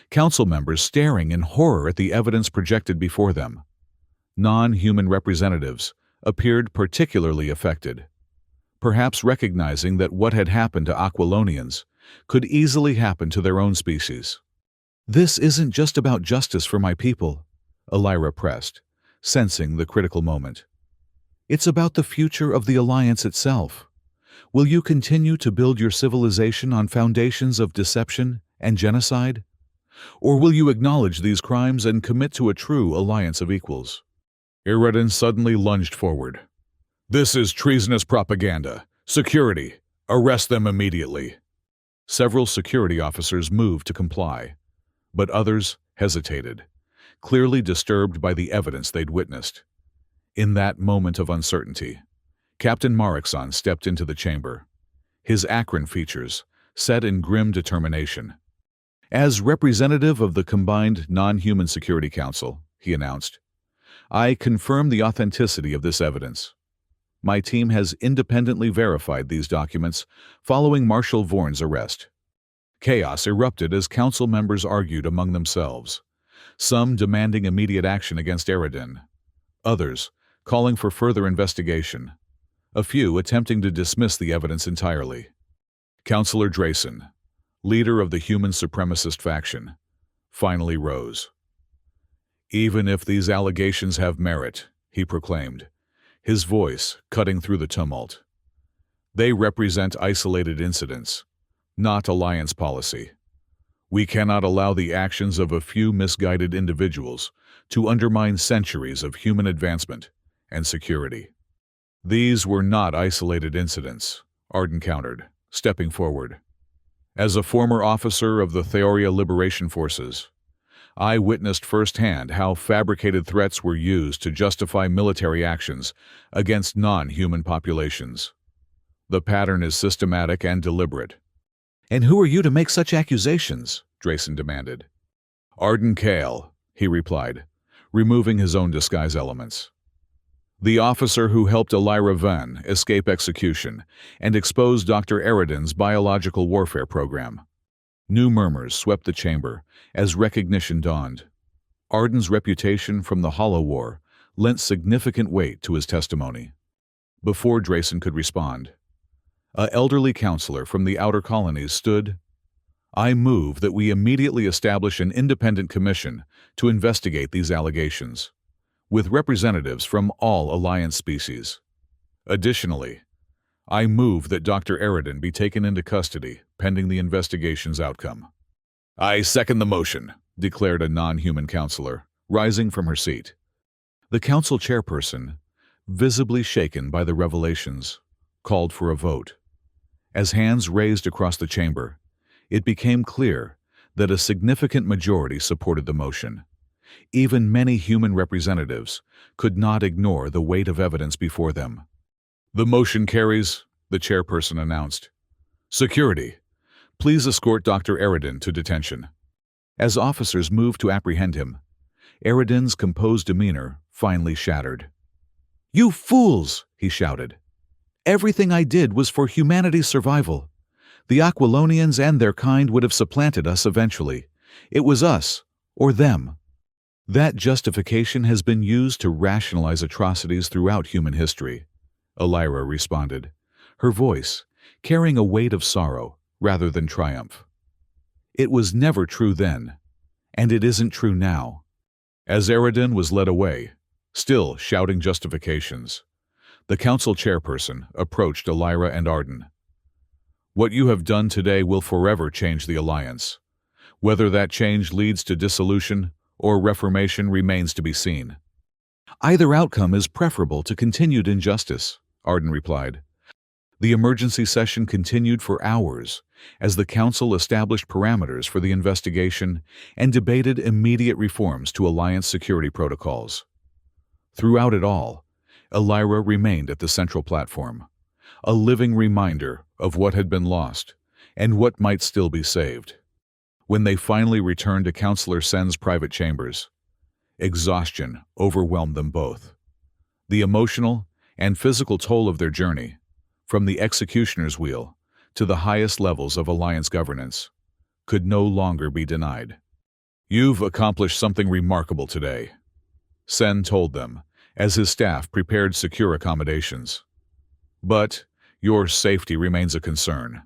council members staring in horror at the evidence projected before them. Non-human representatives appeared particularly affected, perhaps recognizing that what had happened to Aquilonians could easily happen to their own species. This isn't just about justice for my people, Elira pressed, sensing the critical moment. It's about the future of the Alliance itself. Will you continue to build your civilization on foundations of deception and genocide? Or will you acknowledge these crimes and commit to a true alliance of equals? Eridan suddenly lunged forward. This is treasonous propaganda. Security, arrest them immediately. Several security officers moved to comply, but others hesitated, clearly disturbed by the evidence they'd witnessed. In that moment of uncertainty, Captain Marixon stepped into the chamber, his acrid features set in grim determination. As representative of the combined Non-Human Security Council, he announced, I confirm the authenticity of this evidence. My team has independently verified these documents following Marshal Vorn's arrest. Chaos erupted as council members argued among themselves, some demanding immediate action against Eridan, others calling for further investigation, a few attempting to dismiss the evidence entirely. Councillor Drayson, leader of the human supremacist faction, finally rose. Even if these allegations have merit, he proclaimed, his voice cutting through the tumult. They represent isolated incidents, not Alliance policy. We cannot allow the actions of a few misguided individuals to undermine centuries of human advancement and security. These were not isolated incidents, Arden countered, stepping forward. As a former officer of the Theoria Liberation Forces, I witnessed firsthand how fabricated threats were used to justify military actions against non-human populations. The pattern is systematic and deliberate. And who are you to make such accusations? Drayson demanded. Arden Kale, he replied, removing his own disguise elements. The officer who helped Elira Van escape execution and exposed Dr. Eridan's biological warfare program. New murmurs swept the chamber as recognition dawned. Arden's reputation from the Hollow War lent significant weight to his testimony. Before Drayson could respond, an elderly counselor from the outer colonies stood. I move that we immediately establish an independent commission to investigate these allegations, with representatives from all Alliance species. Additionally, I move that Dr. Eridan be taken into custody pending the investigation's outcome. I second the motion, declared a non-human counselor, rising from her seat. The council chairperson, visibly shaken by the revelations, called for a vote. As hands raised across the chamber, it became clear that a significant majority supported the motion. Even many human representatives could not ignore the weight of evidence before them. The motion carries, the chairperson announced. Security, please escort Dr. Eridan to detention. As officers moved to apprehend him, Eridan's composed demeanor finally shattered. You fools, he shouted. Everything I did was for humanity's survival. The Aquilonians and their kind would have supplanted us eventually. It was us, or them. That justification has been used to rationalize atrocities throughout human history, Elira responded, her voice carrying a weight of sorrow rather than triumph. It was never true then, and it isn't true now. As Eridan was led away, still shouting justifications, the council chairperson approached Elira and Arden. What you have done today will forever change the Alliance. Whether that change leads to dissolution or reformation remains to be seen. Either outcome is preferable to continued injustice, Arden replied. The emergency session continued for hours as the Council established parameters for the investigation and debated immediate reforms to Alliance security protocols. Throughout it all, Elira remained at the central platform, a living reminder of what had been lost and what might still be saved. When they finally returned to Counselor Sen's private chambers, exhaustion overwhelmed them both. The emotional and physical toll of their journey, from the executioner's wheel to the highest levels of Alliance governance, could no longer be denied. "You've accomplished something remarkable today," Sen told them as his staff prepared secure accommodations. "But your safety remains a concern.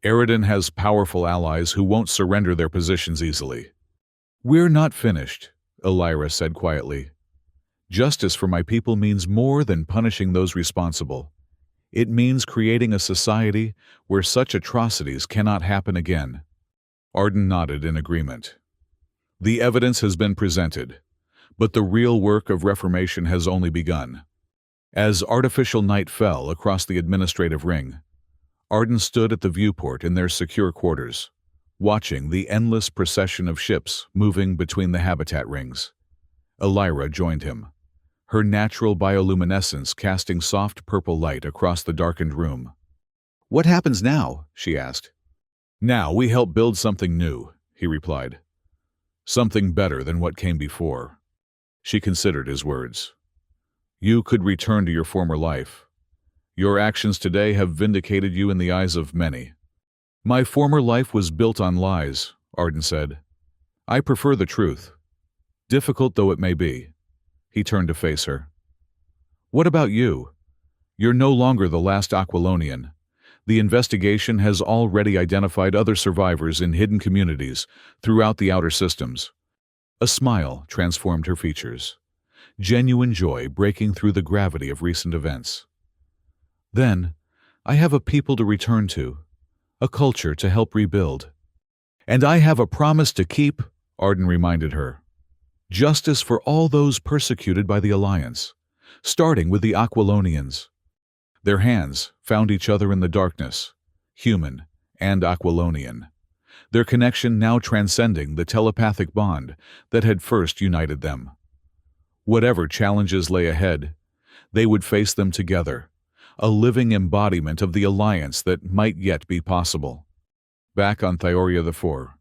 Eridan has powerful allies who won't surrender their positions easily." "We're not finished," Elira said quietly. "Justice for my people means more than punishing those responsible. It means creating a society where such atrocities cannot happen again." Arden nodded in agreement. "The evidence has been presented, but the real work of reformation has only begun." As artificial night fell across the administrative ring, Arden stood at the viewport in their secure quarters, watching the endless procession of ships moving between the habitat rings. Elira joined him, her natural bioluminescence casting soft purple light across the darkened room. "What happens now?" she asked. "Now we help build something new," he replied. "Something better than what came before." She considered his words. "You could return to your former life. Your actions today have vindicated you in the eyes of many." "My former life was built on lies," Arden said. "I prefer the truth, difficult though it may be." He turned to face her. "What about you? You're no longer the last Aquilonian. The investigation has already identified other survivors in hidden communities throughout the outer systems." A smile transformed her features, genuine joy breaking through the gravity of recent events. "Then, I have a people to return to, a culture to help rebuild. And I have a promise to keep," Arden reminded her. "Justice for all those persecuted by the Alliance, starting with the Aquilonians." Their hands found each other in the darkness, human and Aquilonian, their connection now transcending the telepathic bond that had first united them. Whatever challenges lay ahead, they would face them together, a living embodiment of the alliance that might yet be possible. Back on Thioria IV,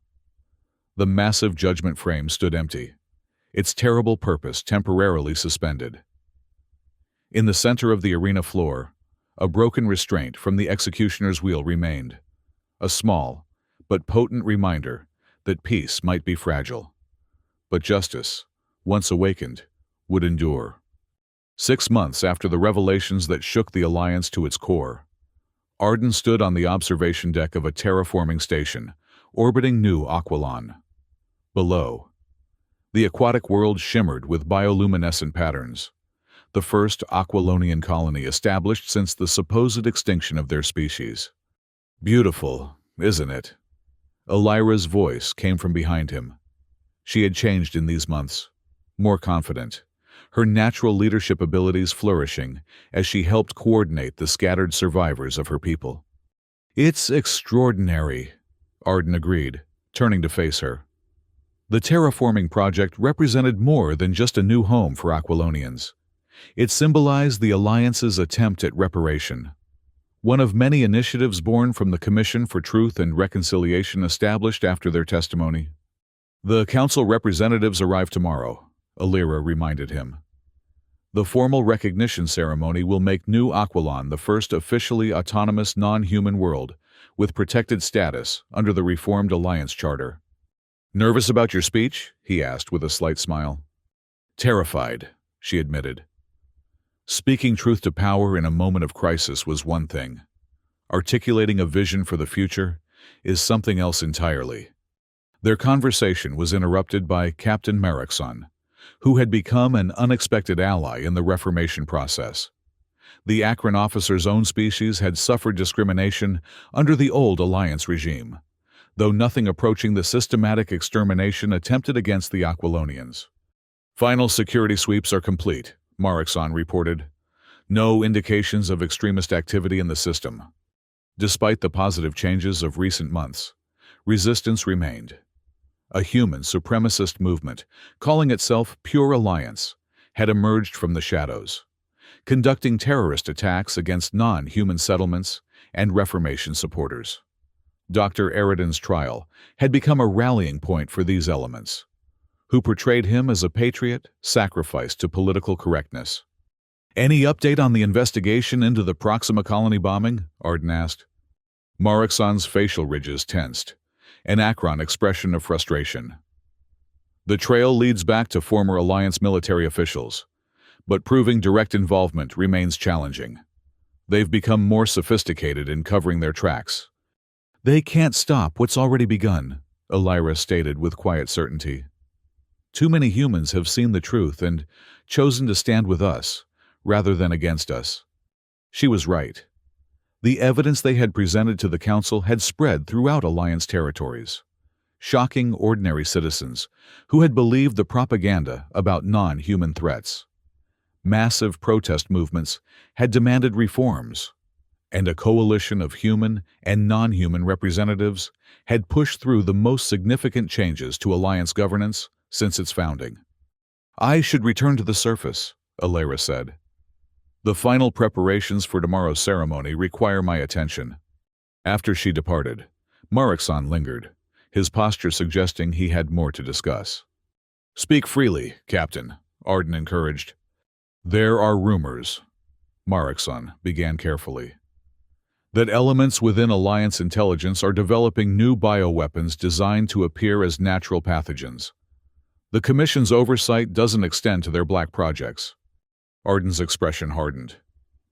the massive judgment frame stood empty, its terrible purpose temporarily suspended. In the center of the arena floor, a broken restraint from the executioner's wheel remained, a small but potent reminder that peace might be fragile. But justice, once awakened, would endure. 6 months after the revelations that shook the Alliance to its core, Arden stood on the observation deck of a terraforming station, orbiting New Aquilon. Below, the aquatic world shimmered with bioluminescent patterns, the first Aquilonian colony established since the supposed extinction of their species. "Beautiful, isn't it?" Elira's voice came from behind him. She had changed in these months, more confident, her natural leadership abilities flourishing as she helped coordinate the scattered survivors of her people. "It's extraordinary," Arden agreed, turning to face her. The terraforming project represented more than just a new home for Aquilonians. It symbolized the Alliance's attempt at reparation, one of many initiatives born from the Commission for Truth and Reconciliation established after their testimony. "The Council representatives arrive tomorrow," Elira reminded him. "The formal recognition ceremony will make New Aquilon the first officially autonomous non-human world with protected status under the reformed Alliance Charter." "Nervous about your speech?" he asked with a slight smile. "Terrified," she admitted. Speaking truth to power in a moment of crisis was one thing. Articulating a vision for the future is something else entirely. Their conversation was interrupted by Captain Marexon, who had become an unexpected ally in the Reformation process. The Akron officer's own species had suffered discrimination under the old Alliance regime, though nothing approaching the systematic extermination attempted against the Aquilonians. "Final security sweeps are complete," Marexon reported. No indications of extremist activity in the system. Despite the positive changes of recent months, resistance remained. A human supremacist movement, calling itself Pure Alliance, had emerged from the shadows, conducting terrorist attacks against non-human settlements and Reformation supporters. Dr. Eridan's trial had become a rallying point for these elements, who portrayed him as a patriot sacrificed to political correctness. "Any update on the investigation into the Proxima colony bombing?" Arden asked. Marixon's facial ridges tensed, an Akron expression of frustration. "The trail leads back to former Alliance military officials, but proving direct involvement remains challenging. They've become more sophisticated in covering their tracks." "They can't stop what's already begun," Elira stated with quiet certainty. "Too many humans have seen the truth and chosen to stand with us, rather than against us." She was right. The evidence they had presented to the Council had spread throughout Alliance territories, shocking ordinary citizens who had believed the propaganda about non-human threats. Massive protest movements had demanded reforms, and a coalition of human and non-human representatives had pushed through the most significant changes to Alliance governance since its founding. "I should return to the surface," Elira said. "The final preparations for tomorrow's ceremony require my attention." After she departed, Marixon lingered, his posture suggesting he had more to discuss. "Speak freely, Captain," Arden encouraged. "There are rumors," Marixon began carefully, "that elements within Alliance intelligence are developing new bioweapons designed to appear as natural pathogens. The Commission's oversight doesn't extend to their black projects." Arden's expression hardened.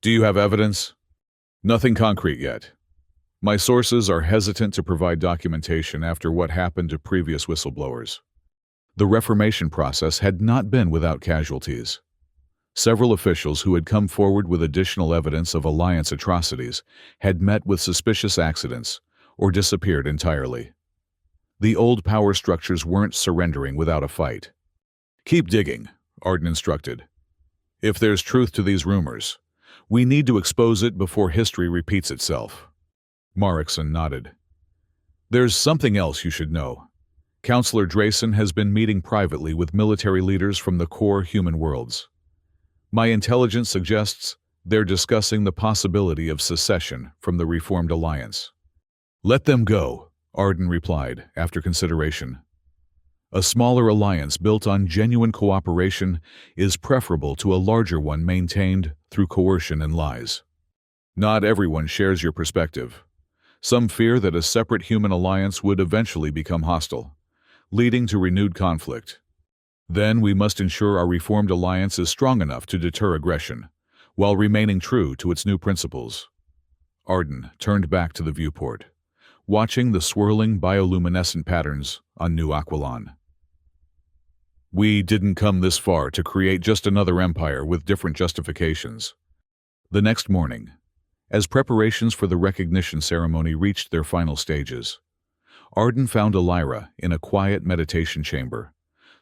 "Do you have evidence?" "Nothing concrete yet. My sources are hesitant to provide documentation after what happened to previous whistleblowers." The Reformation process had not been without casualties. Several officials who had come forward with additional evidence of Alliance atrocities had met with suspicious accidents or disappeared entirely. The old power structures weren't surrendering without a fight. "Keep digging," Arden instructed. "If there's truth to these rumors, we need to expose it before history repeats itself." Marixon nodded. "There's something else you should know. Counselor Drayson has been meeting privately with military leaders from the core human worlds. My intelligence suggests they're discussing the possibility of secession from the Reformed Alliance." "Let them go," Arden replied after consideration. "A smaller alliance built on genuine cooperation is preferable to a larger one maintained through coercion and lies. Not everyone shares your perspective. Some fear that a separate human alliance would eventually become hostile, leading to renewed conflict. Then we must ensure our reformed alliance is strong enough to deter aggression, while remaining true to its new principles." Arden turned back to the viewport, watching the swirling bioluminescent patterns on New Aquilon. "We didn't come this far to create just another empire with different justifications." The next morning, as preparations for the recognition ceremony reached their final stages, Arden found Elira in a quiet meditation chamber,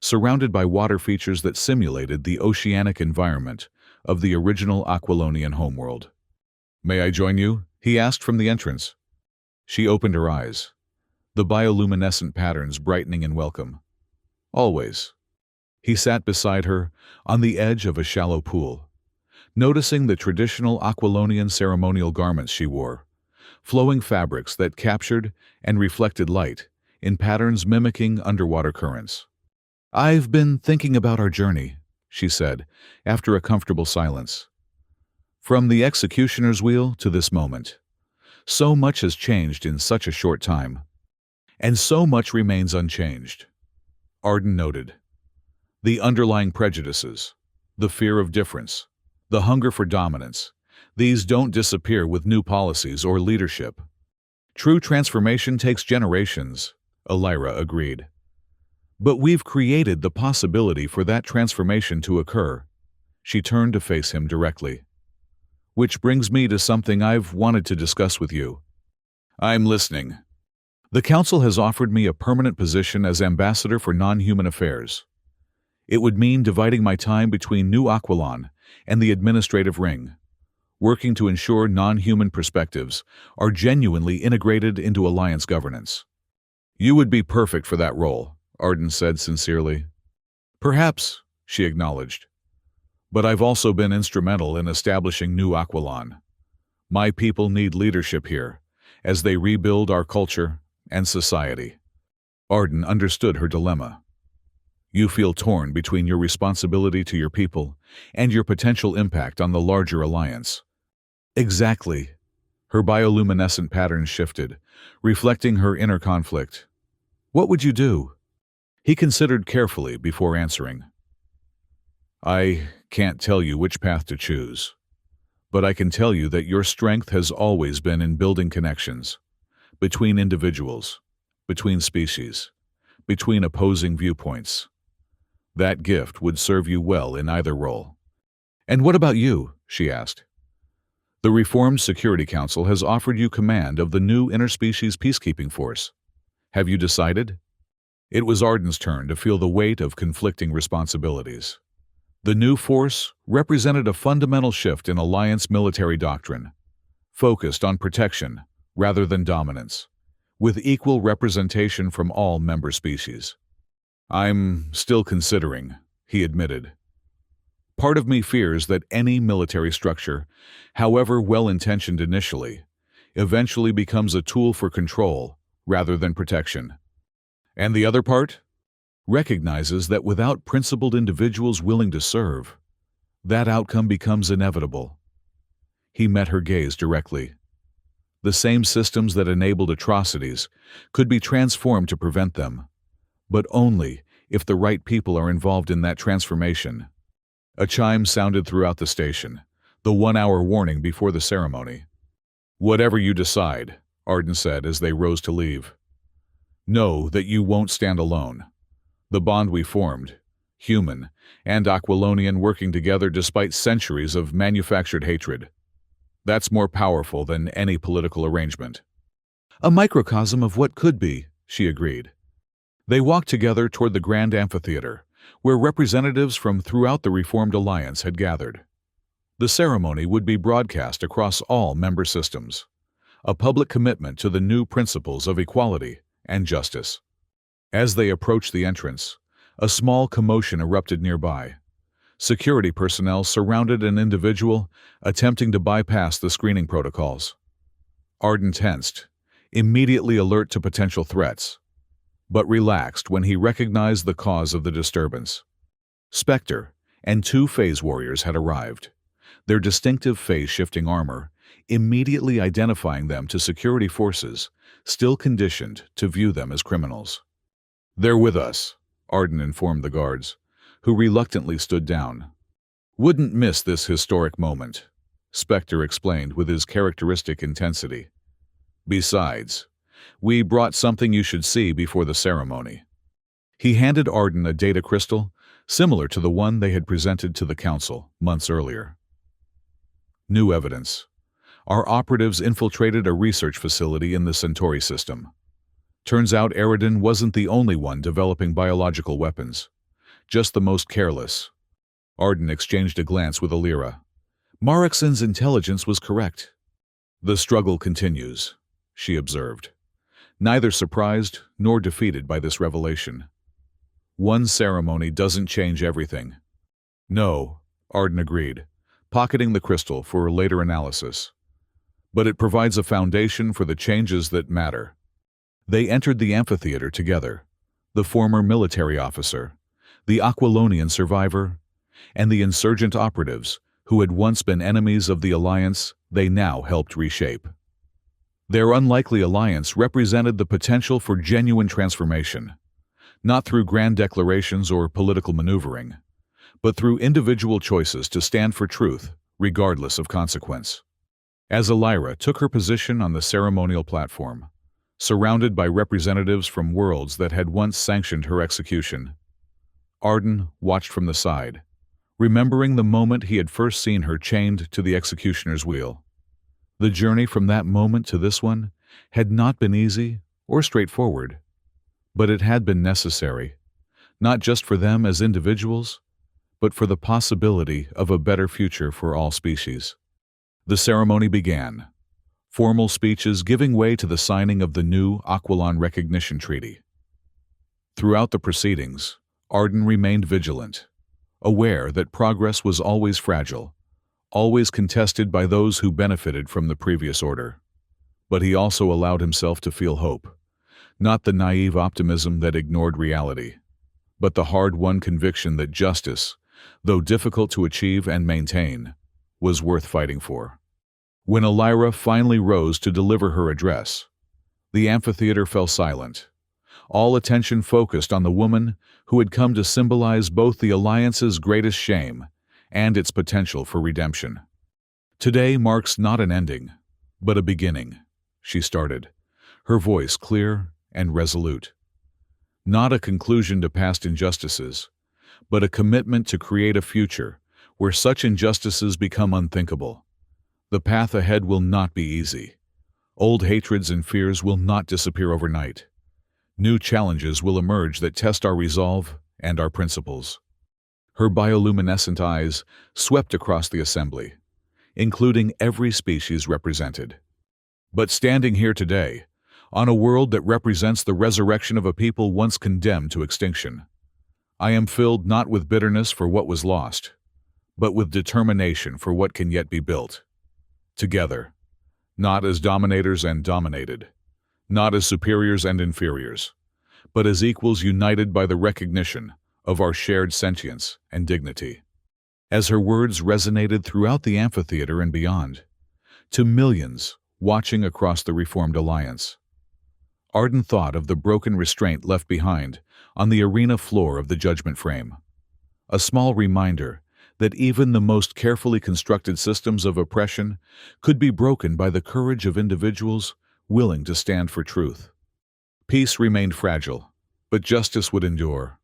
surrounded by water features that simulated the oceanic environment of the original Aquilonian homeworld. "May I join you?" he asked from the entrance. She opened her eyes, the bioluminescent patterns brightening in welcome. "Always." He sat beside her on the edge of a shallow pool, noticing the traditional Aquilonian ceremonial garments she wore, flowing fabrics that captured and reflected light in patterns mimicking underwater currents. "I've been thinking about our journey," she said, after a comfortable silence. "From the executioner's wheel to this moment, so much has changed in such a short time, and so much remains unchanged." Arden noted. "The underlying prejudices, the fear of difference, the hunger for dominance, these don't disappear with new policies or leadership. True transformation takes generations," Elira agreed. "But we've created the possibility for that transformation to occur." She turned to face him directly. "Which brings me to something I've wanted to discuss with you." "I'm listening." "The Council has offered me a permanent position as Ambassador for Non-Human Affairs. It would mean dividing my time between New Aquilon and the Administrative Ring, working to ensure non-human perspectives are genuinely integrated into Alliance governance. You would be perfect for that role, Arden said sincerely. Perhaps, she acknowledged. But I've also been instrumental in establishing New Aquilon. My people need leadership here, as they rebuild our culture and society. Arden understood her dilemma. You feel torn between your responsibility to your people and your potential impact on the larger alliance. Exactly. Her bioluminescent patterns shifted, reflecting her inner conflict. What would you do? He considered carefully before answering. I can't tell you which path to choose, but I can tell you that your strength has always been in building connections between individuals, between species, between opposing viewpoints. That gift would serve you well in either role. And what about you? She asked. The Reformed Security Council has offered you command of the new interspecies peacekeeping force. Have you decided? It was Arden's turn to feel the weight of conflicting responsibilities. The new force represented a fundamental shift in Alliance military doctrine, focused on protection rather than dominance, with equal representation from all member species. I'm still considering, he admitted. Part of me fears that any military structure, however well-intentioned initially, eventually becomes a tool for control rather than protection. And the other part? Recognizes that without principled individuals willing to serve, that outcome becomes inevitable. He met her gaze directly. The same systems that enabled atrocities could be transformed to prevent them, but only if the right people are involved in that transformation. A chime sounded throughout the station, the 1-hour warning before the ceremony. Whatever you decide, Arden said as they rose to leave. Know that you won't stand alone. The bond we formed, human and Aquilonian working together despite centuries of manufactured hatred, that's more powerful than any political arrangement. A microcosm of what could be, she agreed. They walked together toward the Grand Amphitheater, where representatives from throughout the Reformed Alliance had gathered. The ceremony would be broadcast across all member systems, a public commitment to the new principles of equality and justice. As they approached the entrance, a small commotion erupted nearby. Security personnel surrounded an individual attempting to bypass the screening protocols. Arden tensed, immediately alert to potential threats, but relaxed when he recognized the cause of the disturbance. Spectre and 2 phase warriors had arrived, their distinctive phase-shifting armor immediately identifying them to security forces still conditioned to view them as criminals. They're with us, Arden informed the guards, who reluctantly stood down. Wouldn't miss this historic moment, Spectre explained with his characteristic intensity. Besides, we brought something you should see before the ceremony. He handed Arden a data crystal, similar to the one they had presented to the council months earlier. New evidence. Our operatives infiltrated a research facility in the Centauri system. Turns out Eridan wasn't the only one developing biological weapons, just the most careless. Arden exchanged a glance with Alira. Marixon's intelligence was correct. The struggle continues, she observed, neither surprised nor defeated by this revelation. One ceremony doesn't change everything. No, Arden agreed, pocketing the crystal for later analysis. But it provides a foundation for the changes that matter. They entered the amphitheater together, the former military officer, the Aquilonian survivor, and the insurgent operatives who had once been enemies of the alliance they now helped reshape. Their unlikely alliance represented the potential for genuine transformation, not through grand declarations or political maneuvering, but through individual choices to stand for truth, regardless of consequence. As Alira took her position on the ceremonial platform, surrounded by representatives from worlds that had once sanctioned her execution, Arden watched from the side, remembering the moment he had first seen her chained to the executioner's wheel. The journey from that moment to this one had not been easy or straightforward, but it had been necessary, not just for them as individuals, but for the possibility of a better future for all species. The ceremony began, formal speeches giving way to the signing of the new Aquilon Recognition Treaty. Throughout the proceedings, Arden remained vigilant, aware that progress was always fragile, always contested by those who benefited from the previous order. But he also allowed himself to feel hope, not the naive optimism that ignored reality, but the hard-won conviction that justice, though difficult to achieve and maintain, was worth fighting for. When Elira finally rose to deliver her address, the amphitheater fell silent, all attention focused on the woman who had come to symbolize both the Alliance's greatest shame and its potential for redemption. "Today marks not an ending, but a beginning," she started, her voice clear and resolute. "Not a conclusion to past injustices, but a commitment to create a future where such injustices become unthinkable. The path ahead will not be easy. Old hatreds and fears will not disappear overnight. New challenges will emerge that test our resolve and our principles." Her bioluminescent eyes swept across the assembly, including every species represented. "But standing here today, on a world that represents the resurrection of a people once condemned to extinction, I am filled not with bitterness for what was lost, but with determination for what can yet be built. Together, not as dominators and dominated, not as superiors and inferiors, but as equals united by the recognition of our shared sentience and dignity." As her words resonated throughout the amphitheater and beyond, to millions watching across the Reformed Alliance, Arden thought of the broken restraint left behind on the arena floor of the judgment frame, a small reminder that even the most carefully constructed systems of oppression could be broken by the courage of individuals willing to stand for truth. Peace remained fragile, but justice would endure.